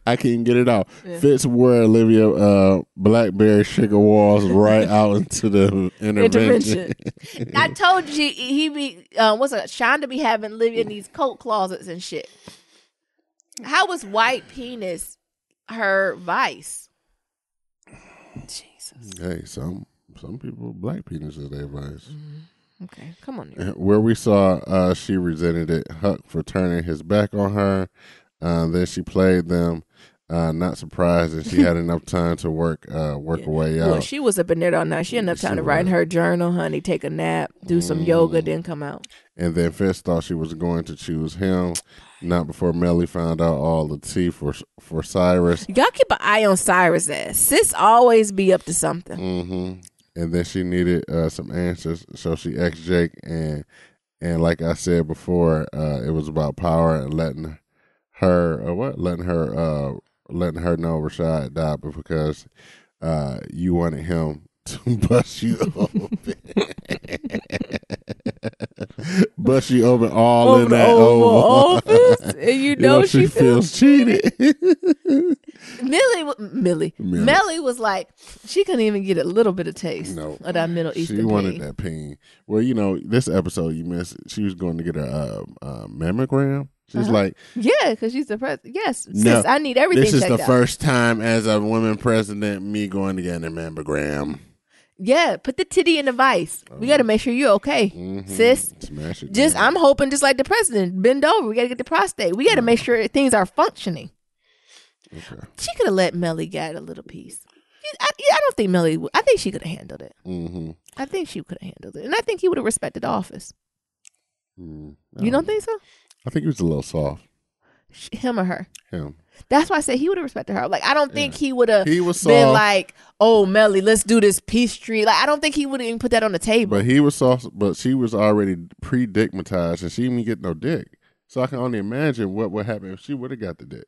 I can't get it out. Yeah. Fitz wore Olivia Blackberry sugar walls right out into the intervention. I told you he be Shonda be having Olivia in these coat closets and shit. How was white penis her vice? Jesus. Hey, some people black penis is their vice. Mm-hmm. Okay, come on. Where we saw she resented it, Huck for turning his back on her. Then she played them. Not surprised that she had enough time to work her way out. Well, she was up in there all night. She had enough time to write in her journal, honey, take a nap, do some yoga, then come out. And then Fitz thought she was going to choose him, not before Melly found out all the tea for Cyrus. Y'all keep an eye on Cyrus' ass. Sis always be up to something. Mm-hmm. And then she needed some answers, so she asked Jake, and like I said before, it was about power and letting her know Rashad died because you wanted him to bust you open. Bust you open all in that Oval Office. And you know she feels cheated. Melly was like, she couldn't even get a little bit of taste of that Middle Eastern She wanted that pain. Well, this episode you missed, she was going to get a mammogram. She's like, yeah, because she's the president. Yes, sis, I need everything. This is checked the out. first time as a woman president, me going to get a mammogram. Yeah, put the titty in the vice. We got to make sure you're okay, sis. Smash it. I'm hoping just like the president, bend over. We got to get the prostate. We got to make sure things are functioning. Okay. She could have let Melly get a little piece. I don't think Melly. I think she could have handled it. Mm-hmm. I think she could have handled it, and I think he would have respected the office. You don't think so? I think he was a little soft. Him or her? Him. That's why I say he would have respected her. Like, I don't think he would have been like, oh, Melly, let's do this peace treaty. Like, I don't think he would have even put that on the table. But he was soft, but she was already pre-dickmatized, and she didn't even get no dick. So I can only imagine what would happen if she would have got the dick.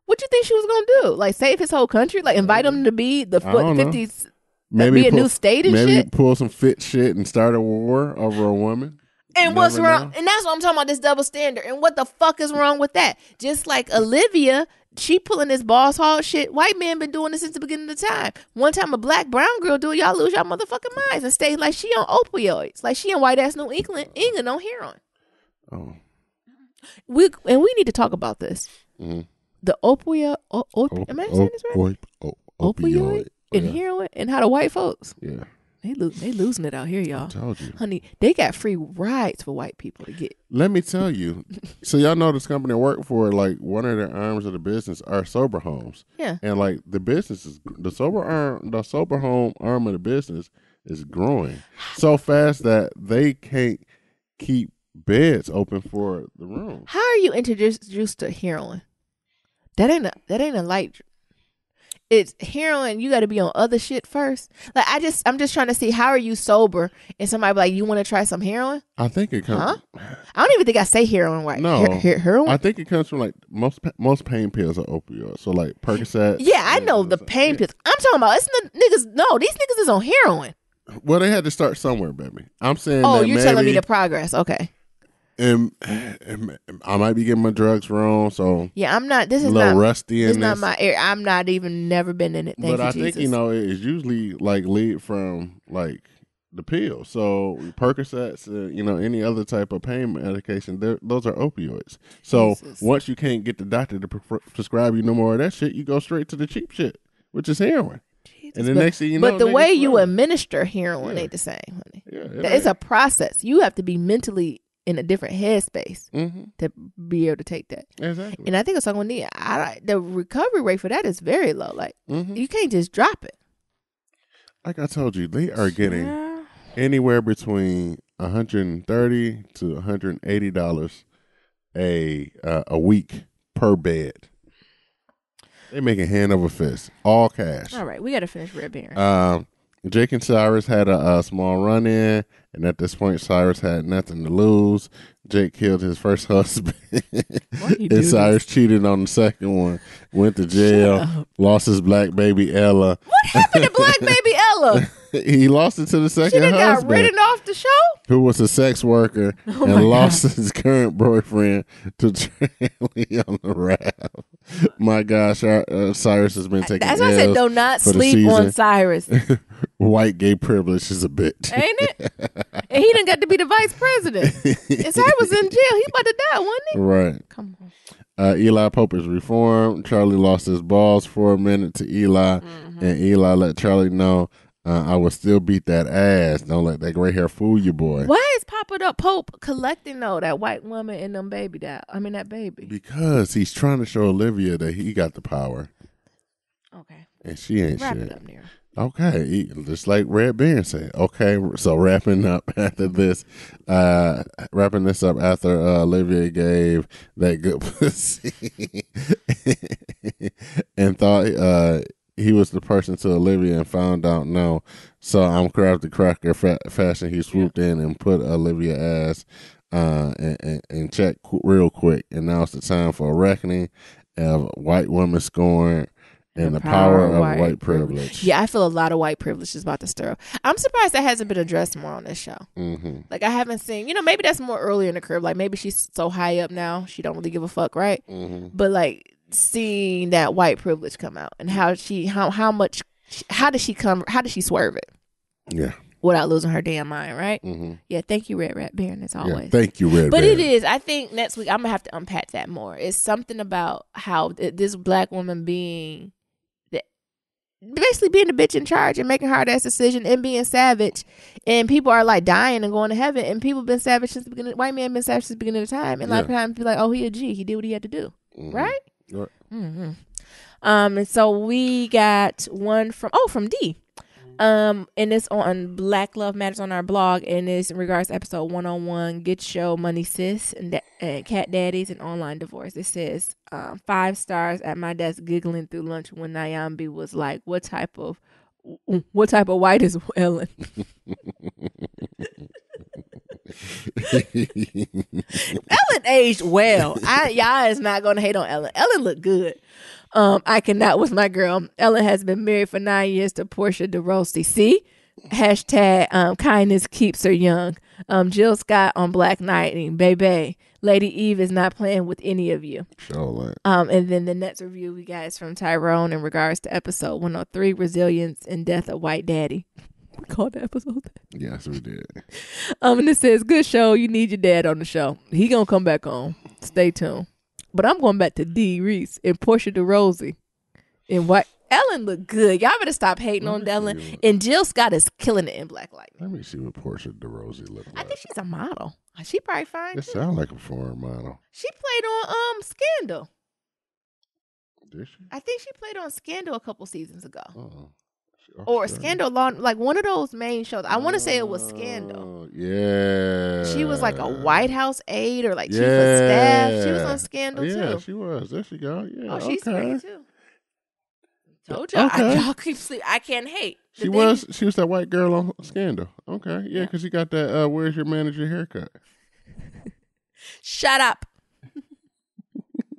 What you think she was gonna do? Like save his whole country? Like invite him to be the I don't know. 50s? Maybe be a new state and maybe shit. pull some fit shit and start a war over a woman. And what's wrong? And that's what I'm talking about. This double standard. And what the fuck is wrong with that? Just like Olivia, she pulling this boss hog shit. White men been doing this since the beginning of the time. One time a black brown girl do it, y'all lose y'all motherfucking minds and stay like she on opioids, like she in white ass New England on heroin. Oh, we need to talk about this. Mm-hmm. The opioid. Am I saying this right? Opioid and heroin and how the white folks. Yeah. They losing it out here, y'all. I told you. Honey, they got free rides for white people to get. Let me tell you. So y'all know this company I work for, like one of their arms of the business are sober homes. Yeah. And like the business is the sober home arm of the business is growing so fast that they can't keep beds open for the room. How are you introduced to heroin? That ain't a light. It's heroin. You got to be on other shit first. Like I'm just trying to see how are you sober and somebody be like, you want to try some heroin? I think it comes. Huh? I don't even think I say heroin right. No, heroin. I think it comes from like most pain pills are opioids. So like Percocet. Yeah, I know the pain pills. I'm talking about it's the niggas. No, these niggas is on heroin. Well, they had to start somewhere, baby. I'm saying. Oh, that you're telling me the progress. Okay. And I might be getting my drugs wrong, so yeah, I'm not. This is a little not rusty. This is not my area. I'm not even never been in it. Thank but you, I Jesus. think it's usually like lead from like the pill. So Percocets, any other type of pain medication, those are opioids. So once you can't get the doctor to prescribe you no more of that shit, you go straight to the cheap shit, which is heroin. Jesus, and the next thing you know, but the way you administer heroin ain't the same, honey. Yeah, it's a process. You have to be mentally in a different headspace to be able to take that. Exactly. And I think it's something we need. The recovery rate for that is very low. Like you can't just drop it. Like I told you, they are getting anywhere between $130 to $180 a week per bed. They're making hand over fist, all cash. All right, we got to finish Red Baron. Jake and Cyrus had a small run-in, and at this point, Cyrus had nothing to lose. Jake killed his first husband, and Cyrus cheated on the second one, went to jail, lost his black baby Ella. What happened to black baby Ella? He lost it to the second husband. Got written off the show? Who was a sex worker and lost his current boyfriend to Charlie on the raft. My gosh, Cyrus has been taking That's why I said do not sleep on Cyrus. White gay privilege is a bitch. Ain't it? And he done got to be the vice president. And Cyrus was in jail. He about to die, wasn't he? Right. Come on. Eli Pope is reformed. Charlie lost his balls for a minute to Eli, and Eli let Charlie know, I will still beat that ass. Don't let that gray hair fool you, boy. Why is Papa Pope collecting though that white woman and them baby that baby? Because he's trying to show Olivia that he got the power. Okay. And she ain't Wrap shit. it up, Nero. Okay, just like Red Baron said. Okay, so wrapping this up after Olivia gave that good pussy and thought he was the person to Olivia and found out no. So I'm crafty cracker fashion. He swooped in and put Olivia ass in check real quick. And now it's the time for a reckoning of white women scoring. And the power of white privilege. Yeah, I feel a lot of white privilege is about to stir up. I'm surprised that hasn't been addressed more on this show. Like I haven't seen, maybe that's more earlier in the curve. Like maybe she's so high up now, she don't really give a fuck, right? But like seeing that white privilege come out and how does she swerve it? Yeah. Without losing her damn mind, right? Yeah, thank you, Red Baron, as always. Yeah, thank you, Red Baron. But it is, I think next week I'm going to have to unpack that more. It's something about how this black woman basically being the bitch in charge and making hard ass decision and being savage, and people are like dying and going to heaven, and people been savage since the beginning. White man been savage since the beginning of the time, and a lot of times be like, oh, he a G, he did what he had to do, right? And so we got one from D. And it's on Black Love Matters on our blog, and it's in regards to episode 101, Get Your Money Sis, and Cat Daddies and Online Divorce. It says, 5 stars at my desk giggling through lunch when Nyambi was like, what type of white is Ellen? Ellen Ellen aged well. Y'all is not gonna hate on Ellen. Ellen looked good. I cannot with my girl. Ellen has been married for 9 years to Portia de Rossi. See? Hashtag kindness keeps her young. Jill Scott on Black Knighting. Baby. Lady Eve is not playing with any of you. Sure. And then the next review we got is from Tyrone in regards to episode 103, Resilience and Death of White Daddy. We called the episode that. Yes, we did. And it says, good show. You need your dad on the show. He gonna come back on. Stay tuned. But I'm going back to Dee Reese and Portia de Rossi. And what Ellen looked good. Y'all better stop hating on Ellen. And Jill Scott is killing it in Black Lightning. Let me see what Portia de Rossi looks like. I think she's a model. She probably fine. It sounds like a foreign model. She played on Scandal. Did she? I think she played on Scandal a couple seasons ago. Or Scandal, like one of those main shows. I want to say it was Scandal. Yeah. She was like a White House aide or like chief of staff. She was on Scandal too. Yeah, she was. There she go. Yeah. She's pretty too. Told y'all. Okay. Y'all keep sleep. I can't hate. She was that white girl on Scandal. Okay. Yeah, because she got that where's your manager haircut. Shut up.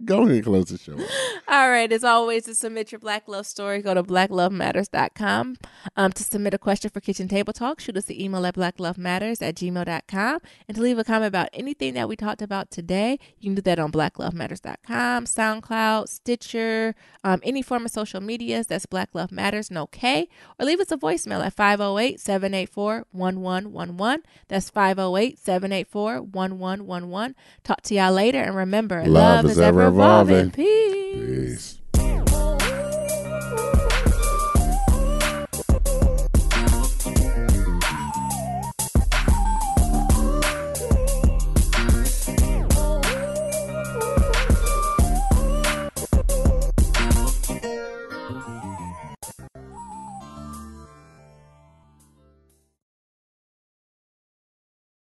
Go ahead and close the show. All right. As always, to submit your Black Love story, go to blacklovematters.com. To submit a question for Kitchen Table Talk, shoot us an email at blacklovematters@gmail.com. And to leave a comment about anything that we talked about today, you can do that on blacklovematters.com, SoundCloud, Stitcher, any form of social medias. That's Black Love Matters, no K. Or leave us a voicemail at 508-784-1111. That's 508-784-1111. Talk to y'all later. And remember, love is ever evolving. Peace.